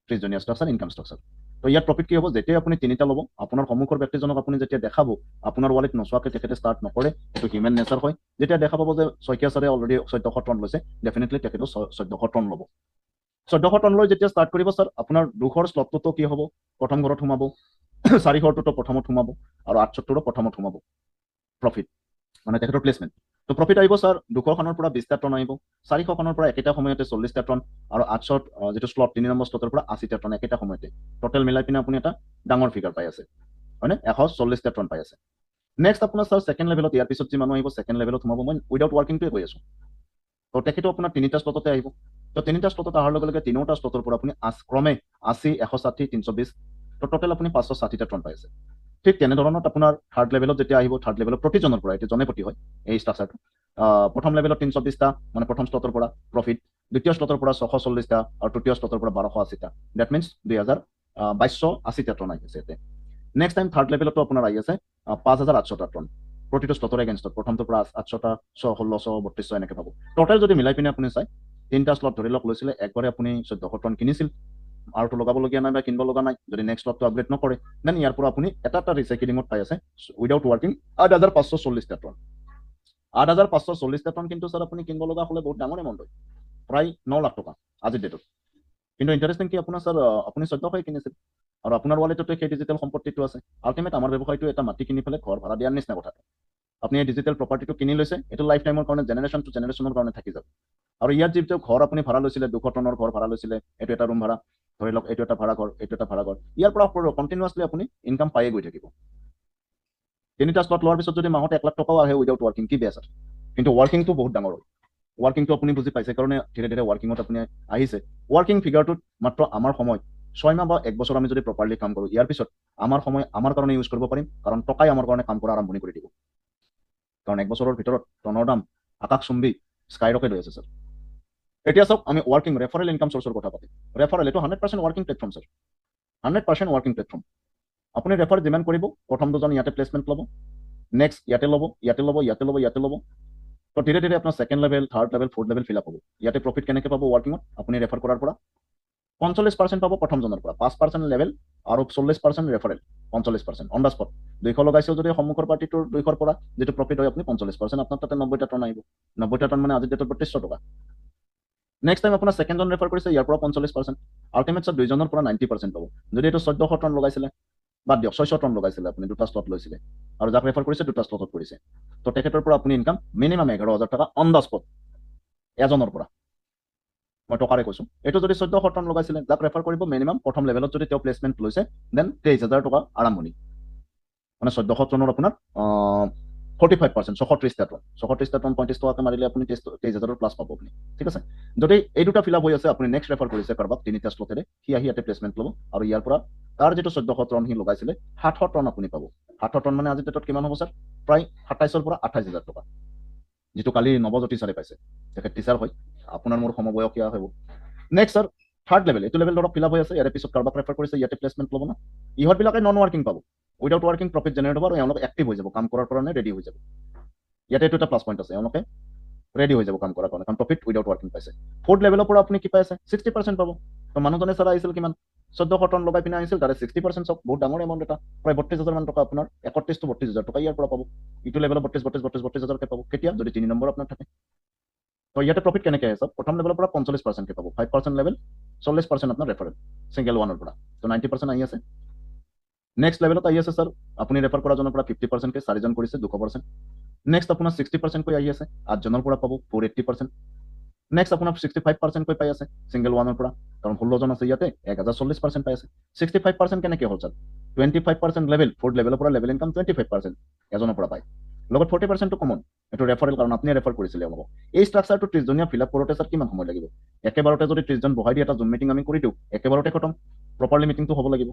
30জনীয়া ষ্ট্ৰাকচাৰ, ইনকাম ষ্ট্ৰাকচাৰ। তো ইয়াত প্ৰফিট কি হ'ব, যেতিয়া আপুনি তিনিটা ল'ব, আপোনাৰ সন্মুখৰ ব্যক্তিজনক আপুনি যেতিয়া দেখাব, আপোনাৰ ৱালেট নোচোৱাকৈ তেখেতে ষ্টাৰ্ট নকৰে, এইটো হিউমেন নেচাৰ হয়। যেতিয়া দেখা পাব যে শইকীয়া ছাৰে অলৰেডি 1400 টন লৈছে, ডেফিনেটলি তেখেতে 1400 টন ল'ব। 1400 টন লৈ যেতিয়া ষ্টাৰ্ট কৰিব ছাৰ, আপোনাৰ 200ৰ শ্লটটোতো কি হ'ব, প্ৰথম ঘৰত সোমাব, 400টোতো প্ৰথমত সোমাব আৰু 800টোৰো প্ৰথমত সোমাব প্ৰফিট, মানে তেখেতৰ প্লেচমেণ্ট। তো প্ৰফিট আহিব ছাৰ 200খনৰ পৰা 20টা টন আহিব, 400খনৰ পৰা একেটা সময়তে 40টা টন আৰু 800 যিটো শ্লট 3 নম্বৰ শ্লটৰ পৰা 80টা টন একেটা সময়তে। টোটেল মিলাই পিনে আপুনি এটা ডাঙৰ ফিগাৰ পাই আছে, হয়নে, 140টা টন পাই আছে। নেক্সট আপোনাৰ ছাৰ ছেকেণ্ড লেভেলত, ইয়াৰ পিছত যি মানুহ আহিব ছেকেণ্ড লেভেলত সোমাব, মই উইদাউট ৱাৰ্কিংটোৱে কৈ আছো। তো তেখেতো আপোনাৰ 3টা শ্লটতে আহিব। তো 3টা শ্লটত অহাৰ লগে লগে 3টা শ্লটৰ পৰা আপুনি ক্ৰমে 80, 160, 320, তো টোটেল আপুনি 560টা টন পাই আছে। ঠিক তেনেধৰণত আপোনাৰ থাৰ্ড লেভেলত যেতিয়া আহিব, থাৰ্ড লেভেলত প্ৰতিজনৰ পৰা, এইটো জনে প্ৰতি হয় এই ষ্ট্ৰাকচাৰটো। প্ৰথম লেভেলত 320টা, মানে প্ৰথম শ্লটৰ পৰা প্ৰফিট, দ্বিতীয় শ্লটৰ পৰা 640টা আৰু তৃতীয় শ্লটৰ পৰা 1280টা। ডেট মিনছ 2280টা টন আহি আছে ইয়াতে। নেক্সট টাইম থাৰ্ড লেভেলতো আপোনাৰ আহি আছে 5800টা টন প্ৰতিটো শ্লটৰ এগেইনষ্টত, প্ৰথমটোৰ পৰা 800টা, 1600, 3200 এনেকৈ পাব। টোটেল যদি মিলাই পিনে আপুনি চাই, 3টা শ্লট ধৰি লওক লৈছিলে, একবাৰে আপুনি 1400 টন কিনিছিল, আৰুতো লগাবলগীয়া নাই বা কিনিব লগা নাই, যদি নেক্সট শ্লটটো আপগ্ৰেড নকৰে, দেন ইয়াৰ পৰা আপুনি এটা ৰিচাইকেলিঙত পাই আছে উইদাউট ৱাৰ্কিং 8540টা টন। 8540টা টন কিন্তু ছাৰ আপুনি কিনিব লগা হ'লে বহুত ডাঙৰ এমাউণ্ট হয়, প্ৰায় 9 লাখ টকা আজিৰ ডেটত। কিন্তু ইণ্টাৰেষ্টিং কি আপোনাৰ ছাৰ, আপুনি 1400 কিনিছিল আৰু আপোনাৰ ৱালেটতে সেই ডিজিটেল সম্পত্তিটো আছে। আল্টিমেট আমাৰ ব্যৱসায়টো এটা মাটি কিনি পেলাই ঘৰ ভাড়া দিয়াৰ নিচিনা কথা। আপুনি এই ডিজিটেল প্ৰপাৰ্টিটো কিনি লৈছে, এইটো লাইফ টাইমৰ কাৰণে, জেনেৰেশ্যন টু জেনেৰেশ্যনৰ কাৰণে থাকি যাব। আৰু ইয়াত যিটো ঘৰ আপুনি ভাড়া লৈছিলে, 200 টনৰ ঘৰ ভাড়া লৈছিলে, এইটো এটা ৰুম ভাড়া, ধৰি লওক এইটো এটা ভাড়া ঘৰ, এইটো এটা ভাড়া ঘৰ, ইয়াৰ পৰা কণ্টিনিউৱাছলি আপুনি ইনকাম পায়ে গৈ থাকিব। 3টা শ্লট লোৱাৰ পিছত যদি মাহত 1 লাখ টকাও আহে উইদাউট ৱাৰ্কিং, কি বেয়া ছাৰ? কিন্তু ৱাৰ্কিংটো বহুত ডাঙৰ হয়। ৱাৰ্কিংটো আপুনি বুজি পাইছে কাৰণে ধীৰে ধীৰে ৱাৰ্কিঙত আপুনি আহিছে। ৱাৰ্কিং ফিগাৰটোত মাত্ৰ আমাৰ সময় 6 মাহ বা 1 বছৰ আমি যদি প্ৰপাৰলি কাম কৰোঁ, ইয়াৰ পিছত আমাৰ সময় আমাৰ কাৰণে ইউজ কৰিব পাৰিম, কাৰণ টকাই আমাৰ কাৰণে কাম কৰা আৰম্ভণি কৰি দিব। কাৰণ 1 বছৰৰ ভিতৰত টনৰ দাম আকাশচুম্বী স্কাই ৰকেট হৈ আছে ছাৰ। এতিয়া চাওক, আমি ৱাৰ্কিং ৰেফাৰেল ইনকাম চৰ্চৰ কথা পাতিম। ৰেফাৰেল এইটো 100% working platform sir, 100% working platform. আপুনি ৰেফাৰ যিমান কৰিব, প্ৰথম দুজন ইয়াতে প্লেচমেণ্ট ল'ব, নেক্সট ইয়াতে ল'ব, ইয়াতে ল'ব, ইয়াতে ল'ব, ইয়াতে ল'ব, তো ধীৰে ধীৰে আপোনাৰ second level, third level, fourth level feel up হ'ব। ইয়াতে প্ৰফিট কেনেকৈ পাব ৱাৰ্কিঙত, আপুনি ৰেফাৰ কৰাৰ পৰা 45% পাব প্ৰথমজনৰ পৰা, 5% লেভেল আৰু 40% ৰেফাৰেল, 45% অন দ্য স্পট। 200 লগাইছে যদি সন্মুখৰ পাৰ্টিটোৰ 200ৰ পৰা যিটো প্ৰফিট হয়, আপুনি 45%, আপোনাৰ তাতে 90টা টন আহিব। 90টা টন মানে আজিৰ ডেটত 3200 টকা। নেক্সট টাইম আপোনাৰ ছেকেণ্ডজন ৰেফাৰ কৰিছে, ইয়াৰ পৰা 45%, আল্টিমেট ছাৰ 2জনৰ পৰা 90% পাব। যদি এইটো 1400 টন লগাইছিলে, বাদ দিয়ক 600 টন লগাইছিলে, আপুনি 2টা শ্লট লৈছিলে আৰু যাক ৰেফাৰ কৰিছে 2টা শ্লটত কৰিছে, তো তেখেতৰ পৰা আপুনি ইনকাম মিনিমাম 11,000 টকা অন দ্য স্পট এজনৰ পৰা। মই টকাৰে কৈছো, এইটো যদি 1400 টন লগাইছিলে, যাক ৰেফাৰ কৰিব মিনিমাম প্ৰথম লেভেলত যদি তেওঁ প্লেচমেণ্ট লৈছে, দেন 23,000 টকা আৰম্ভণি, মানে 1400 টনৰ আপোনাৰ 45%, 630টা টন, 630টা টন 35 টকাকৈ মাৰিলে আপুনি 23,000 প্লাছ পাব আপুনি। ঠিক আছে, যদি এই দুটা ফিল আপ হৈ আছে, আপুনি নেক্সট ৰেফাৰ কৰিছে কাৰোবাক 3টা শ্লটেৰে, সি আহি ইয়াতে প্লেচমেণ্ট ল'ব আৰু ইয়াৰ পৰা তাৰ যিটো 1400 টন সি লগাইছিলে, 700 টন আপুনি পাব। 700 টন মানে আজিৰ ডেটত কিমান হ'ব ছাৰ? প্ৰায় 27,000 পৰা 28,000 টকা, যিটো কালি নৱজ্যোতি ছাৰে পাইছে, তেখেত টিচাৰ হয়, আপোনাৰ মোৰ সমবয়সীয়া হ'ব। নেক্সট ছাৰ থাৰ্ড লেভেল, এইটো লেভেল ধৰক ফিল আপ হৈ আছে, ইয়াৰ পিছত কাৰোবাক ৰেফাৰ কৰিছে, ইয়াতে প্লেচমেণ্ট ল'ব না, ইহঁতবিলাকে নন ৱাৰ্কিং পাব, উইদাউট ৱাৰ্কিং প্ৰফিট জেনেৰেট হ'ব আৰু এওঁলোক এক্টিভ হৈ যাব, কাম কৰাৰ কাৰণে ৰেডি হৈ যাব। ইয়াতে এইটো এটা প্লাছ পইণ্ট আছে, এওঁলোকে ৰেডি হৈ যাব কাম কৰাৰ কাৰণে, কাৰণ প্ৰফিট উইদাউট ৱাৰ্কিং পাইছে। ফ'ৰ্থ লেভেলৰ পৰা আপুনি কি পাই আছে? 60% পাব। তো মানুহজনে ছাৰ আহিছিল কিমান? 1400 টন লগাই পিনে আহিছিল, তাৰে 60% চাওক, বহুত ডাঙৰ এমাউণ্ট এটা, প্ৰায় 32,000 মান টকা, আপোনাৰ 31 to 32,000 টকা ইয়াৰ পৰা পাব। ইটো লেভেলত 32,000কে পাব, কেতিয়া? যদি 3 নম্বৰ আপোনাৰ থাকে। তো ইয়াতে প্ৰফিট কেনেকৈ আছে? প্ৰথম লেভেলৰ পৰা 45%কে পাব, 5% লেভেল, 40% আপোনাৰ ৰেফাৰেল, ছিংগল ওৱানৰ পৰা, তো 90% আহি আছে। নেক্সট লেভেলত আহি আছে ছাৰ, আপুনি ৰেফাৰ কৰাজনৰ পৰা 50%কে, 4জন কৰিছে 200%। নেক্সট আপোনাৰ 60%কৈ আহি আছে, 8জনৰ পৰা পাব 480%। নেক্সট আপোনাৰ 65%কৈ পাই আছে ছিংগল ওৱানৰ পৰা, কাৰণ 16জন আছে ইয়াতে, 1040% পাই আছে। 65% কেনেকৈ হ'ল ছাৰ? 25% লেভেল, ফ'ৰ্থ লেভেলৰ পৰা লেভেল ইনকাম 25% এজনৰ পৰা পায়, লগত 40%টো কমন, এইটো ৰেফাৰেল, কাৰণ আপুনি ৰেফাৰ কৰিছিলে অলপ। এই ষ্ট্ৰাকচাৰটো 30জনীয়া ফিল আপ কৰোঁতে ছাৰ কিমান সময় লাগিব? একেবাৰতে যদি 30জন বহাই দি এটা জুম মিটিং আমি কৰি দিওঁ, একেবাৰতে খতম, প্ৰপাৰলি মিটিংটো হ'ব লাগিব।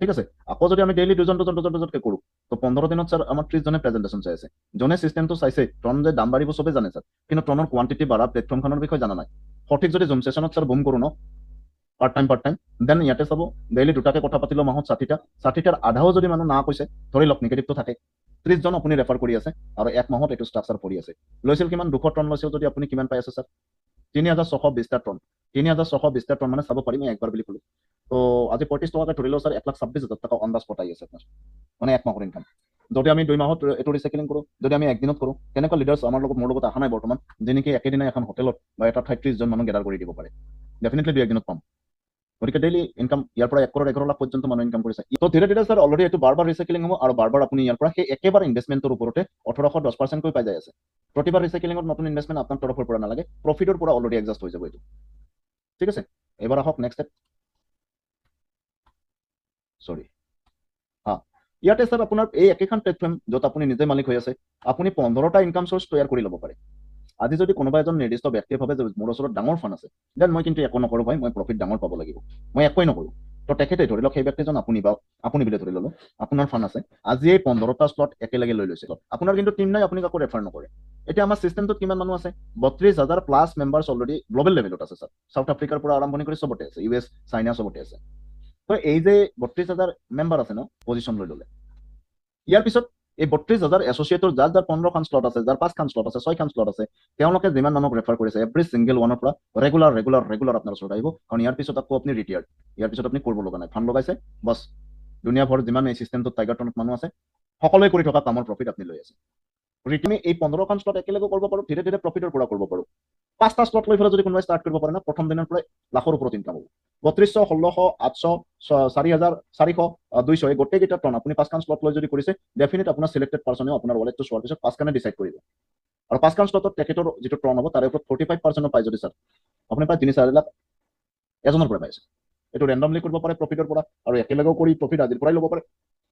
ঠিক আছে, আকৌ যদি আমি ডেইলি দুজনকৈ কৰোঁ, তো 15 দিনত ছাৰ আমাৰ 30জনে প্ৰেজেণ্টেশ্যন চাই আছে, জনে চিষ্টেমটো চাইছে, টন যে দাম বাঢ়িব চবে জানে ছাৰ, কিন্তু টনৰ কোৱান্টিটি বাঢ়া প্লেটফৰ্মখনৰ বিষয়ে জানা নাই। সঠিক যদি জুম ছেশ্যনত ছাৰ বুম কৰোঁ ন, পাৰ্ট টাইম, দেন ইয়াতে চাব, ডেইলি 2টাকে কথা পাতিলেও মাহত 60টাৰ আধাও যদি মানুহ না কৈছে, ধৰি লওক নিগেটিভটো থাকে, 30জন আপুনি ৰেফাৰ কৰি আছে আৰু 1 মাহত এইটো ষ্ট্ৰাকচাৰ কৰি আছে, লৈছিল কিমান? 200 টন লৈছিল যদি আপুনি কিমান পাই আছে ছাৰ? 3620টা টন 3620টা টন মানে চাব পাৰি মই একবাৰ বুলি ক'লো তো আজি 35 টকাকে ধৰি লওঁ স্যাৰ 1,26,000 টাকা অন দা স্পট আহি আছে আপোনাৰ মানে এক মাহৰ ইনকাম যদি আমি 2 মাহত এইটো ৰিচাইকেলিং কৰোঁ যদি আমি একদিনত কৰোঁ তেনেকুৱা লিডাৰ্ছ আমাৰ লগত মোৰ লগত অহা নাই বৰ্তমান যে নেকি একেদিনাই এখন হোটেলত বা এটা ঠাইত 30জন মানুহ গেডাৰ কৰি দিব পাৰে ডেফিনেটলি 2 একদিনত পাম গতিকে ডেইলি ইনকাম ইয়াৰ পৰা 1 কৰোৰ 11 লাখ পৰ্যন্ত মানুহ ইনকাম কৰিছে তো ধীৰে ধীৰে স্যাৰ অলৰেডি এইটো বাৰ ৰিচাইকেলিং হ'ব আৰু বাৰ আপুনি ইয়াৰ পৰা সেই একেবাৰে ইনভেষ্টমেণ্টৰ ওপৰতে 1810% কৈ পাই যাই আছে প্ৰতিবাৰ ৰিচাইকেলিঙত নতুন ইনভেষ্টমেণ্ট আপোনাৰ তৰফৰ পৰা নালাগে প্ৰফিটৰ পৰা অলৰেডি এডজাষ্ট হৈ যাব এইটো ঠিক আছে এবাৰ আহক নেক্সট ষ্টেপ সৰি ইয়াতে স্যাৰ আপোনাৰ এই একেখন প্লেটফৰ্ম য'ত আপুনি নিজে মালিক হৈ আছে আপুনি 15টা ইনকাম চ'ৰ্চ তৈয়াৰ কৰি ল'ব পাৰে আজি যদি কোনোবা এজন নিৰ্দিষ্ট ব্যক্তিয়ে ভাবে যে মোৰ ওচৰত ডাঙৰ ফাণ্ড আছে দেন মই কিন্তু একো নকৰোঁ ভাই মই প্ৰফিট ডাঙৰ পাব লাগিব মই একোৱেই নকৰোঁ তো তেখেতে ধৰি লওক সেই ব্যক্তিজন আপুনি বা আপুনি বুলি ধৰি ল'লো আপোনাৰ ফাণ্ড আছে আজি এই 15টা স্লট একেলগে লৈ লৈছে আপোনাৰ কিন্তু টিম নাই আপুনি কাকো ৰেফাৰ নকৰে এতিয়া আমাৰ চিষ্টেমটোত কিমান মানুহ আছে 32,000 প্লাছ মেম্বাৰ্ছ অলৰেডি গ্ল'বেল লেভেলত আছে স্যাৰ সাউথ আফ্ৰিকাৰ পৰা আৰম্ভণি কৰি চবতে আছে US চাইনা চবতে আছে তো এই যে 32,000 মেম্বাৰ আছে ন পজিশ্যন লৈ ল'লে ইয়াৰ পিছত এই 32,000 এছ'চিয়েটৰ যাৰ 15খন স্লট আছে যাৰ 5খন স্লট আছে 6খন স্লট আছে তেওঁলোকে যিমান মানুহক ৰেফাৰ কৰিছে এভৰি ছিংগল ওৱানৰ পৰা ৰেগুলাৰ আপোনাৰ ওচৰত আহিব কাৰণ ইয়াৰ পিছত আকৌ আপুনি ৰিটায়াৰ্ড ইয়াৰ পিছত আপুনি কৰিব লগা নাই ফাণ্ড লগাইছে বছ দুনিয়াভৰ যিমান এই চিষ্টেমটোত টাইগাৰটনত মানুহ আছে সকলোৱে কৰি থকা কামৰ প্ৰফিট আপুনি লৈ আছে ৰিটাৰ্ণে এই 15খন স্লট একেলগে কৰিব পাৰোঁ ধীৰে ধীৰে প্ৰফিটৰ পৰা কৰিব পাৰোঁ 5টা স্লট লৈ পেলাই যদি কোনোবাই ষ্টাৰ্ট কৰিব পাৰে না প্ৰথম দিনৰ পৰাই লাখৰ ওপৰত ইনকাম হ'ব 3200 1600 800 4000 400 200 এই গোটেইকেইটা টন আপুনি 5খন স্লট লৈ যদি কৰিছে ডেফিনেট আপোনাৰ চিলেক্টেড পাৰ্চনে আপোনাৰ ৱালেটটো চোৱাৰ পিছত 5খনে ডিচাইড কৰিব আৰু 5খন স্লটত তেখেতৰ যিটো টন হ'ব তাৰে ওপৰত 45% পাই যদি স্যাৰ আপুনি প্ৰায় 3-4 লাখ এজনৰ পৰা পাইছে এইটো ৰেণ্ডমলি কৰিব পাৰে প্ৰফিটৰ পৰা আৰু একেলগেও কৰি প্ৰফিট আজিৰ পৰাই ল'ব পাৰে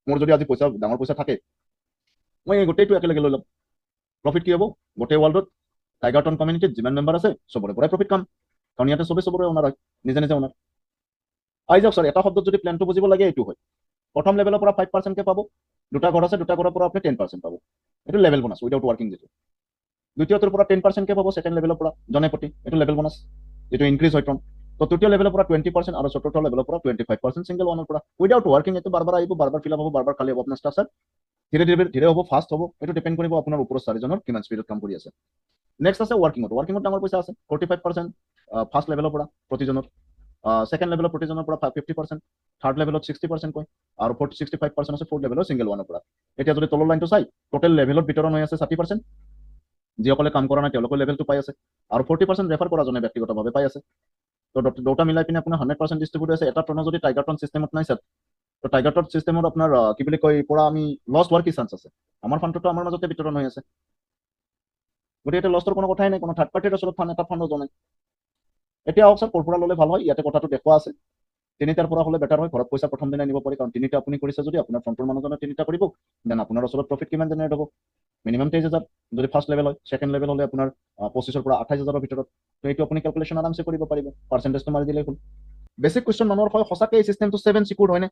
মোৰ যদি আজি পইচা ডাঙৰ পইচা থাকে মই এই গোটেইটো একেলগে লৈ ল'ম প্ৰফিট কি হ'ব গোটেই ৱৰ্ল্ডত টাইগাৰটন কমিউনিটিত যিমান মেম্বাৰ আছে চবৰে পৰাই প্ৰফিট কাম কাৰণ ইয়াতে চবৰে অনাৰ হয় নিজে নিজে অনাৰ আহি যাওক স্যাৰ এটা শব্দত যদি প্লেনটো বুজিব লাগে এইটো হয় প্ৰথম লেভেলৰ পৰা 5%কে পাব দুটা ঘৰ আছে দুটা ঘৰৰ পৰা আপুনি 10% পাব এইটো লেভেল বোনাছ উইদাউট ৱৰ্কিং যিটো দ্বিতীয়টোৰ পৰা 10%কে পাব ছেকেণ্ড লেভেলৰ পৰা জনে প্ৰতি এইটো লেভেল বোনাছ যিটো ইনক্ৰিজ হয় টন তো তৃতীয় লেভেলৰ পৰা 20% আৰু চতুৰ্থ লেভেলৰ পৰা 25% ছিংগল ওৱানৰ পৰা উইদাউট ৱৰ্কিং এইটো বাৰ আহিব বাৰ ফিল আপ হ'ব বাৰ খালি হ'ব আপোনাৰ ষ্ট্ৰাকচাৰ ধীৰে ধীৰে ধীৰে হ'ব ফাষ্ট হ'ব এইটো ডিপেণ্ড কৰিব আপোনাৰ ওপৰত চাৰিজনৰ কিমান স্পীডত কাম কৰি আছে নেক্সট আছে ৱৰ্কিঙত ডাঙৰ পইচা আছে 45% ফাৰ্ষ্ট লেভেলৰ পৰা প্ৰতিজনৰ ছেকেণ্ড লেভেলৰ প্ৰতিজনৰ পৰা 50% থাৰ্ড লেভেলত 60% কৈ আৰু 65% আছে ফ'ৰ্থ লেভেলৰ ছিংগল ওৱানৰ পৰা এতিয়া যদি তলৰ লাইনটো চাই টোটেল লেভেলত বিতৰণ হৈ আছে 60% যিসকলে কাম কৰা নাই তেওঁলোকৰ লেভেলটো পাই আছে আৰু 40% ৰেফাৰ কৰা জনে ব্যক্তিগতভাৱে পাই আছে তো দুটা মিলাই পিনে আপোনাৰ 100% ডিষ্ট্ৰিবিউট আছে এটা টনৰ যদি টাইগাৰটন চিষ্টেমত নাই স্যাৰ তো টাইগাৰটন চিষ্টেমত আপোনাৰ কি বুলি কয় পৰা আমি লছ হোৱাৰ কি চান্স আছে আমাৰ ফাণ্ডটো আমাৰ মাজতে বিতৰণ হৈ আছে গতিকে এতিয়া লছৰ কোনো কথাই নাই কোনো থাৰ্ড পাৰ্টিৰ ওচৰত ফাণ্ড এটা ফাণ্ডো জনাই এতিয়া আহক স্যাৰ ক'ৰ পৰা ল'লে ভাল হয় ইয়াতে কথাটো দেখুওৱা আছে 3টাৰ পৰা হ'লে বেটাৰ হয় ঘৰত পইচা প্ৰথম দিনাই নিব পাৰি কাৰণ 3টা আপুনি কৰিছে যদি আপোনাৰ ফ্ৰণ্টৰ মানুহজনে 3টা কৰিব দেন আপোনাৰ ওচৰত প্ৰফিট কিমান জেনেৰেট হ'ব মিনিমাম 23,000 যদি ফাৰ্ষ্ট লেভেল হয় ছেকেণ্ড লেভেল হ'লে আপোনাৰ 25,000 পৰা 28,000 ভিতৰত তো এইটো আপুনি কেলকুলেশ্যন আৰামছে কৰিব পাৰিব পাৰ্চেণ্টেজটো মাৰি দিলেই হ'ল বেছিক কুৱেশ্যন মানুহৰ হয় সঁচাকৈ এই চিষ্টেমটো 7 চিকিউৰ হয়নে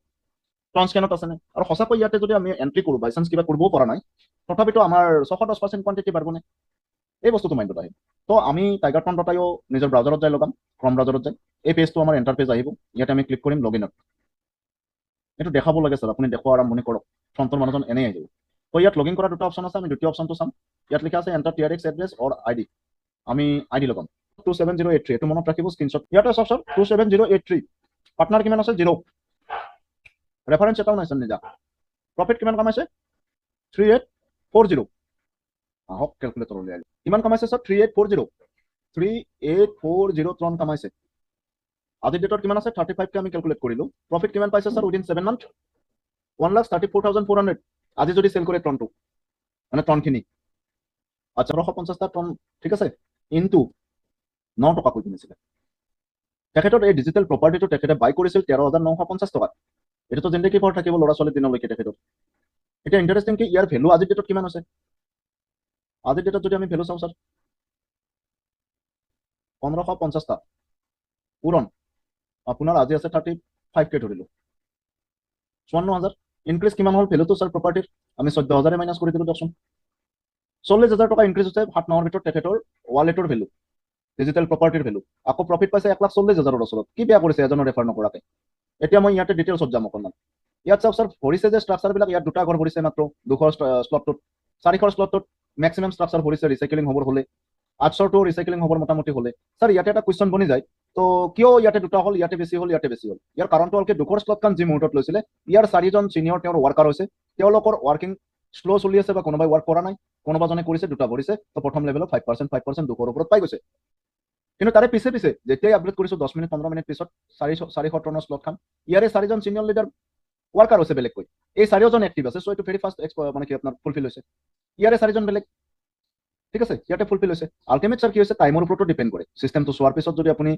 ট্ৰান্সকেনত আছেনে আৰু সঁচাকৈ ইয়াতে যদি আমি এণ্ট্ৰি কৰোঁ বাই চান্স কিবা কৰিবও পৰা নাই তথাপিতো আমাৰ 610% কোৱান্টিটি বাঢ়িবনে এই বস্তুটো মাইণ্ডত আহে তো আমি টাইগাৰটন.io নিজৰ ব্ৰাউজাৰত যাই লগাম ক্ৰম ব্ৰাউজাৰত যাই এই পেজটো আমাৰ এণ্টাৰ পেজ আহিব ইয়াতে আমি ক্লিক কৰিম লগইনত এইটো দেখাব লাগে স্যাৰ আপুনি দেখুওৱা আৰম্ভণি কৰক ফ্ৰণ্টৰ মানুহজন এনেই আহিব তো ইয়াত লগইন কৰা দুটা অপশ্যন আছে আমি দ্বিতীয় অপশ্যনটো চাম ইয়াত লিখা আছে এণ্টাৰ TRX এড্ৰেছ অৰ ID আমি ID লগাম 27083 এইটো মনত ৰাখিব স্ক্ৰীনশ্বট ইয়াতে চাওক স্যাৰ 27083 পাৰ্টনাৰ কিমান আছে 0 ৰেফাৰেঞ্চ এটাও নাই স্যাৰ নিজা প্ৰফিট কিমান কামাইছে 3840 আহক কেলকুলেটৰ উলিয়াই কিমান কামাইছে স্যাৰ 3840 টন কামাইছে আজিৰ ডেটত কিমান আছে 35কে আমি কেলকুলেট কৰিলো প্ৰফিট কিমান পাইছে স্যাৰ উইদিন 7 মান্থ 1,34,400 আজি যদি সেল কৰে টনটো মানে টনখিনি আচ্ছা 150টা টন ঠিক আছে ইনটু 9 টকা কৈ কিনিছিলে তেখেতৰ এই ডিজিটেল প্ৰপাৰ্টিটো তেখেতে বাই কৰিছিল 13,950 টকাত এটাতো জিন্দগী ভৰ থাকিব ল'ৰা ছোৱালী দিনলৈকে তেখেতৰ এতিয়া ইণ্টাৰেষ্টিং কি ইয়াৰ ভেলু আজিৰ ডেটত কিমান আছে আজিৰ ডেটত যদি আমি ভেলু চাওঁ স্যাৰ 1550টা পূৰণ আপোনাৰ আজি আছে 35কে ধৰিলো 54,000 ইনক্ৰিজ কিমান হ'ল ভেলুটো স্যাৰ প্ৰপাৰ্টিৰ আমি 14,000 মাইনাছ কৰি দিলোঁ দিয়কচোন 40,000 টকা ইনক্ৰিজ হৈছে 7 মাহৰ ভিতৰত তেখেতৰ ৱালেটৰ ভেলু ডিজিটেল প্ৰপাৰ্টিৰ ভেলু আকৌ প্ৰফিট পাইছে 1,40,000 ওচৰত কি বেয়া কৰিছে এজনৰ ৰেফাৰ নকৰাকে এতিয়া মই ইয়াতে ডিটেইলছত যাম অকণমান ইয়াত চাওক স্যাৰ ভৰিছে যে ষ্ট্ৰাকচাৰবিলাক ইয়াত দুটা ঘৰ ভৰিছে মাত্ৰ 200 শ্লটটোত 400 শ্লটটোত মেক্সিমাম ষ্ট্ৰাকচাৰ ভৰিছে ৰিচাইকেলিং হ'বৰ হ'লে 800টো ৰিচাইক্লিং হ'ব মোটামুটি হ'লে স্যাৰ ইয়াতে এটা কুৱেশ্যন বনি যায় তো কিয় ইয়াতে দুটা হ'ল ইয়াতে বেছি হ'ল ইয়াৰ কাৰণটো হ'ল কি দুখৰ স্লটখন যি মুহূৰ্তত লৈছিলে ইয়াৰ 4জন চিনিয়ৰ তেওঁৰ ৱাৰ্কাৰ হৈছে তেওঁলোকৰ ৱাৰ্কিং শ্ল' চলি আছে বা কোনোবাই ৱাৰ্ক কৰা নাই কোনোবাজনে কৰিছে দুটা ভৰিছে তো প্ৰথম লেভেলত 5% দুখৰ ওপৰত পাই গৈছে কিন্তু তাৰে পিছে যেতিয়াই আপডেট কৰিছো 10 মিনিট 15 মিনিট পিছত 400 টনৰ স্লটখন ইয়াৰে 4জন চিনিয়ৰ লিডাৰ ৱাৰ্কাৰ হৈছে বেলেগকৈ এই 4জন এক্টিভ আছে সো এইটো ভেৰি ফাষ্ট মানে কি আপোনাৰ ফুলফিল হৈছে ইয়াৰে 4জন বেলেগ ঠিক আছে ইয়াতে ফুলফিল হৈছে আল্টিমেট স্যাৰ কি হৈছে টাইমৰ ওপৰতো ডিপেণ্ড কৰে চিষ্টেমটো চোৱাৰ পিছত যদি আপুনি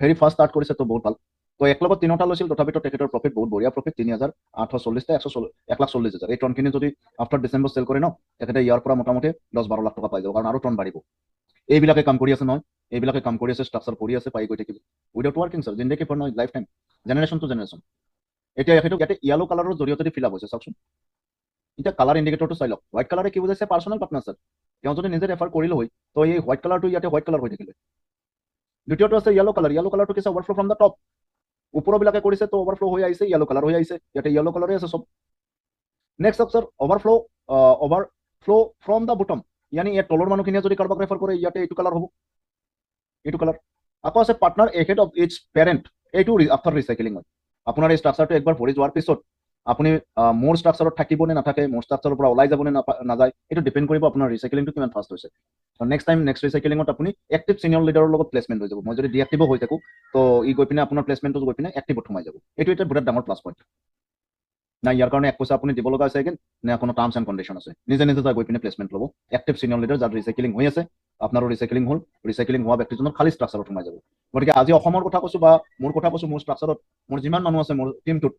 ভেৰি ফাষ্ট ষ্টাৰ্ট কৰিছে তো বহুত ভাল তো এক লগত 3টা লৈছিল তথাপিতো তেখেতৰ প্ৰফিট বহুত বঢ়িয়া প্ৰফিট 3840 1,40,000 এই টনখিনি যদি আফটাৰ ডিচেম্বৰ চেল কৰে ন তেখেতে ইয়াৰ পৰা মোটামুটি 10-12 লাখ টকা পাই যাব কাৰণ আৰু টন বাঢ়িব এইবিলাকে কাম কৰি আছে নহয় এইবিলাকে কাম কৰি আছে ষ্ট্ৰাকচাৰ কৰি আছে পাই গৈ থাকিব উইদাউট ৱাৰ্কিং স্যাৰ জিন্দেগী ফৰ নহয় life time generation to generation এতিয়া সেইটো ইয়াতে য়েলো কালাৰৰ জৰিয়তে ফিল আপ হৈছে চাওকচোন এতিয়া কালাৰ ইণ্ডিকেটৰটো চাই লওক হোৱাইট কালাৰে কি বুজাইছে পাৰ্চনেল পাৰ্টনাৰ স্যাৰ তেওঁ যদি নিজে ৰেফাৰ কৰিলে হয় তো এই হোৱাইট কালাৰটো ইয়াতে হোৱাইট কালাৰ হৈ থাকিলে দ্বিতীয়টো আছে য়েলো কালাৰটো কি অভাৰফ্লো ফ্ৰম দ্য টপ ওপৰবিলাকে কৰিছে তো ওভাৰফ্লো হৈ আহিছে য়েলো কালাৰ হৈ আহিছে ইয়াতে য়েলো কালাৰে আছে সব next option overflow from the bottom यानी ইয়াত তলৰ মানুহখিনিয়ে যদি কাৰোবাক ৰেফাৰ কৰে ইয়াতে এইটো কালাৰ হ'ব এইটো কালাৰ আকৌ আছে partner ahead of its parent এইটো আফটাৰ ৰিচাইক্লিং হয় আপোনাৰ এই ষ্ট্ৰাকচাৰটো একবাৰ ভৰি যোৱাৰ পিছত আপুনি মোৰ ষ্ট্ৰাকচাৰত থাকিব নে নাথাকে মোৰ ষ্ট্ৰাকচাৰৰ পৰা ওলাই যাব নে নাযায় এইটো ডিপেণ্ড কৰিব আপোনাৰ ৰিচাইক্লিংটো কিমান ফাষ্ট হৈছে নেক্সট ৰিচাইক্লিঙত আপুনি এক্টিভ চিনিয়ৰ লিডাৰৰ লগত প্লেচমেণ্ট হৈ যাব মই যদি ডিএক্টিভ হৈ থাকো তো ই গৈ পিনে আপোনাৰ প্লেচমেণ্টটো গৈ পিনে এক্টিভত সোমাই যাব এইটো এটা বিৰাট ডাঙৰ প্লাছ পইণ্ট না ইয়াৰ কাৰণে এক পইচা আপুনি দিব লগা আছে নে কোনো টাৰ্মছ এণ্ড কণ্ডিশ্যন আছে নিজে যায় গৈ পিনে প্লেচমেণ্ট ল'ব এক্টিভ চিনিয়ৰ লিডাৰ যাৰ ৰিচাইক্লিং হৈ আছে আপোনাৰো ৰিচাইক্লিং হ'ল ৰিচাইক্লিং হোৱা ব্যক্তিজনৰ খালী ষ্ট্ৰাকচাৰত সোমাই যাব গতিকে আজি অসমৰ কথা কৈছো বা মোৰ কথা কৈছো মোৰ ষ্ট্ৰাকচাৰত মোৰ যিমান মানুহ আছে মোৰ টিমটোত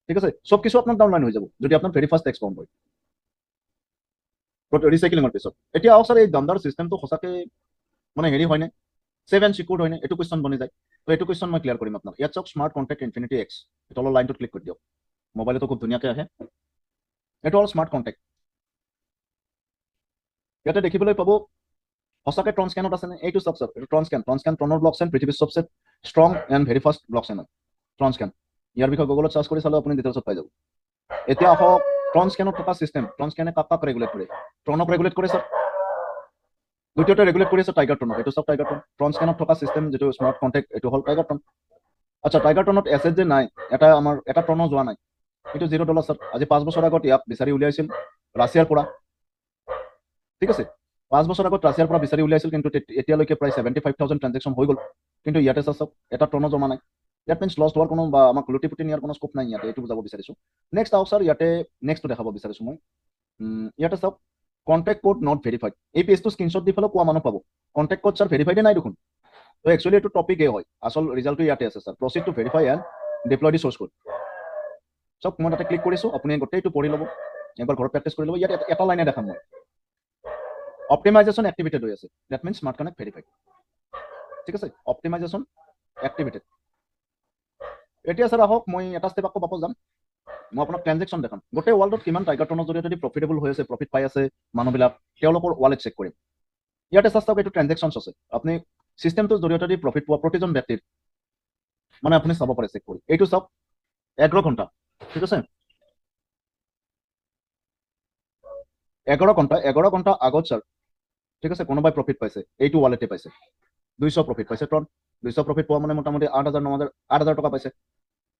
ঠিক আছে সব কিছু আপোনাৰ ডাউনলাইন হৈ যাব যদি আপোনাৰ ভেৰি ফাষ্ট এক্সপাউণ্ড হয় ৰিচাইক্লিঙৰ পিছত এতিয়া আহক স্যাৰ এই দমদাৰ চিষ্টেমটো সঁচাকৈ মানে হেৰি হয়নে ছেভ এণ্ড চিকিউৰ্ড হয়নে এইটো কুৱেশ্যন বনি যায় তো এইটো কুৱেশ্যন মই ক্লিয়াৰ কৰিম আপোনাক ইয়াত চাওক স্মাৰ্ট কণ্টেক্ট ইনফিনিটি এক্স তলৰ লাইনটোত ক্লিক কৰি দিয়ক মোবাইলতো খুব ধুনীয়াকৈ আহে এইটো হ'ল স্মাৰ্ট কণ্টেক্ট ইয়াতে দেখিবলৈ পাব সঁচাকৈ ট্ৰনস্কেনত আছে নে এইটো চাওক স্যাৰ এইটো ট্ৰনস্কেন ট্ৰণৰ ব্লক চেন পৃথিৱীৰ চবচে strong and very fast block chain হয় ট্ৰনস্কেন ইয়াৰ বিষয়ে গুগলত চাৰ্চ কৰি চালে আপুনি ডিটেইলছত পাই যাব এতিয়া আহক ট্ৰনস্কেনত থকা চিষ্টেম ট্ৰনস্কেনে কাক ৰেগুলেট কৰে ট্ৰণক ৰেগুলেট কৰে স্যাৰ দ্বিতীয়তে ৰেগুলেট কৰি আছে টাইগাৰ ট্ৰনক এইটো চাওক টাইগাৰ ট্ৰন ট্ৰনস্কেনত থকা চিষ্টেম যিটো স্মাৰ্ট কণ্টেক্ট এইটো হ'ল টাইগাৰ ট্ৰন আচ্ছা টাইগাৰ ট্ৰনত এছেট যে নাই এটা ট্ৰনো যোৱা নাই এইটো $0 স্যাৰ আজি 5 বছৰ আগত ইয়াক বিচাৰি উলিয়াইছিল ৰাছিয়াৰ পৰা ঠিক আছে 5 বছৰ আগত ৰাছিয়াৰ পৰা বিচাৰি উলিয়াইছিল কিন্তু এতিয়ালৈকে প্ৰায় 75,000 ট্ৰানজেকশ্যন হৈ গ'ল কিন্তু ইয়াতে চাওক এটা ট্ৰনো জমা নাই দ্যাট মিনছ লষ্ট হোৱাৰ কোনো বা আমাক লুটি পুটি নিয়াৰ কোনো স্কোপ নাই ইয়াতে এইটো বুজাব বিচাৰিছোঁ নেক্সট আহক স্যাৰ ইয়াতে নেক্সটটো দেখাব বিচাৰিছোঁ মই ইয়াতে চাওক কণ্টেক্ট কোড নট ভেৰিফাইড এই পেজটো স্ক্ৰীনশ্বট দি পেলাই কোৱা মানুহ পাব কণ্টেক্ট কোড স্যাৰ ভেৰিফাইডে নাই দেখোন তো একচুৱেলি এইটো টপিক হয় আচল ৰিজাল্টটো ইয়াতে আছে sir proceed to verify and deploy the source code চাওক মই তাতে ক্লিক কৰিছোঁ আপুনি গোটেইটো পঢ়ি ল'ব একবাৰ ঘৰত প্ৰেক্টিছ কৰি ল'ব ইয়াত এটা লাইনে দেখাম মই অপটিমাইজেশ্যন এক্টিভেটেড হৈ আছে that means smart connect verified ঠিক আছে অপটিমাইজেশ্যন এক্টিভেটেড এতিয়া স্যাৰ আহক মই এটা ষ্টেপ আকৌ পাব যাম মই আপোনাক ট্ৰানজেকশ্যন দেখাম গোটেই ৱৰ্ল্ডত কিমান টাইগাৰ ট্ৰণৰ জৰিয়তে প্ৰফিটেবল হৈ আছে প্ৰফিট পাই আছে মানুহবিলাক তেওঁলোকৰ ৱালেট চেক কৰিম ইয়াতে চাওক এইটো ট্ৰানজেকশ্যনছ আছে আপুনি চিষ্টেমটোৰ জৰিয়তে প্ৰফিট পোৱা প্ৰতিজন ব্যক্তিৰ মানে আপুনি চাব পাৰে চেক কৰি এইটো চাওক 11 ঘণ্টা ঠিক আছে 11 ঘণ্টা আগত স্যাৰ ঠিক আছে কোনোবাই প্ৰফিট পাইছে এইটো ৱালেটে পাইছে 200 প্ৰফিট পাইছে ট্ৰন 200 প্ৰফিট পোৱা মানে মোটামুটি 8,000 টকা পাইছে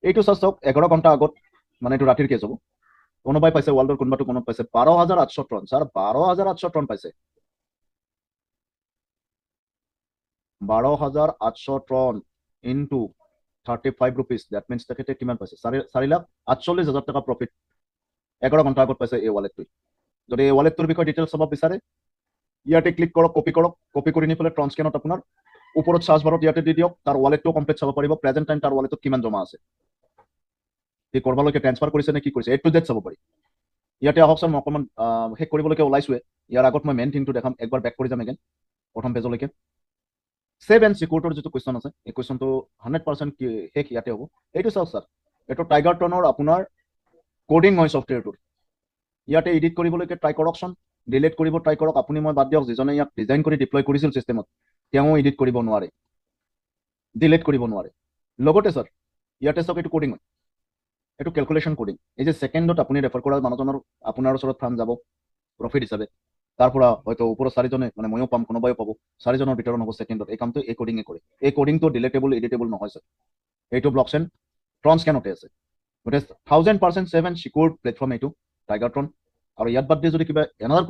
এইটো চাওক 11 ঘণ্টা আগত মানে এইটো ৰাতিৰ কেছ হ'ব কোনোবাই পাইছে ৱৰ্ল্ডৰ কোনোবাটো পাইছে 12,800 টন স্যাৰ 12,800 টন পাইছে 12,800 ton into 35 rupees that means তেখেতে কিমান পাইছে 4,48,000 টকা প্ৰফিট 11 ঘণ্টা আগত পাইছে এই ৱালেটটো যদি এই ৱালেটটোৰ বিষয়ে ডিটেইলছ চাব বিচাৰে ইয়াতে ক্লিক কৰক কপি কৰি নি পেলাই ট্ৰান্সকেনত আপোনাৰ ওপৰত সাৰ্চ বাৰত ইয়াতে দি দিয়ক তাৰ ৱালেটটো কমপ্লিট চাব পাৰিব প্ৰেজেন্ট টাইম তাৰ ৱালেটত কিমান জমা আছে কি কৰবালৈকে ট্ৰান্সফাৰ কৰিছে নে কি কৰিছে এ টু জেড চাব পাৰি ইয়াতে আহক স্যাৰ মই অকণমান শেষ কৰিবলৈকে ওলাইছোৱে ইয়াৰ আগত মই মেইন থিংটো দেখাম একবাৰ বেক কৰি যাম এগেইন প্ৰথম পেজলৈকে ছেভ এণ্ড চিকিউৰিটিৰ যিটো কুৱেশ্যন আছে এই কুৱেশ্যনটো 100% শেষ ইয়াতে হ'ব এইটো চাওক স্যাৰ এইটো টাইগাৰ ট্ৰণৰ আপোনাৰ কোডিং হয় ছফ্টৱেৰটোৰ ইয়াতে এডিট কৰিবলৈকে ট্ৰাই কৰকচোন ডিলিট কৰিব ট্ৰাই কৰক আপুনি মই বাদ দিয়ক যিজনে ইয়াক ডিজাইন কৰি ডিপ্লয় কৰিছিল চিষ্টেমত তেওঁ এডিট কৰিব নোৱাৰে ডিলিট কৰিব নোৱাৰে লগতে স্যাৰ ইয়াতে চাওক এইটো কোডিং হয় এইটো কেলকুলেশ্যন কোডিং এই যে ছেকেণ্ডত আপুনি ৰেফাৰ কৰা মানুহজনৰ আপোনাৰ ওচৰত ফাণ্ড যাব প্ৰফিট হিচাপে তাৰ পৰা হয়তো ওপৰৰ চাৰিজনে মানে ময়ো পাম কোনোবাই পাব, চাৰিজনৰ ভিতৰত হ'ব ছেকেণ্ডত এই কামটো এই কোডিঙে কৰে। এই কোডিংটো ডিলেটেবল এডিটেবল নহয় স্যাৰ, এইটো ব্লকচেইন ট্ৰনস্কেনতে আছে। গতিকে 1000% ছেভ এণ্ড চিকিউৰ প্লেটফৰ্ম এইটো টাইগাৰট্ৰন। আৰু ইয়াত বাদ দিয়ে যদি কিবা এনাদাৰ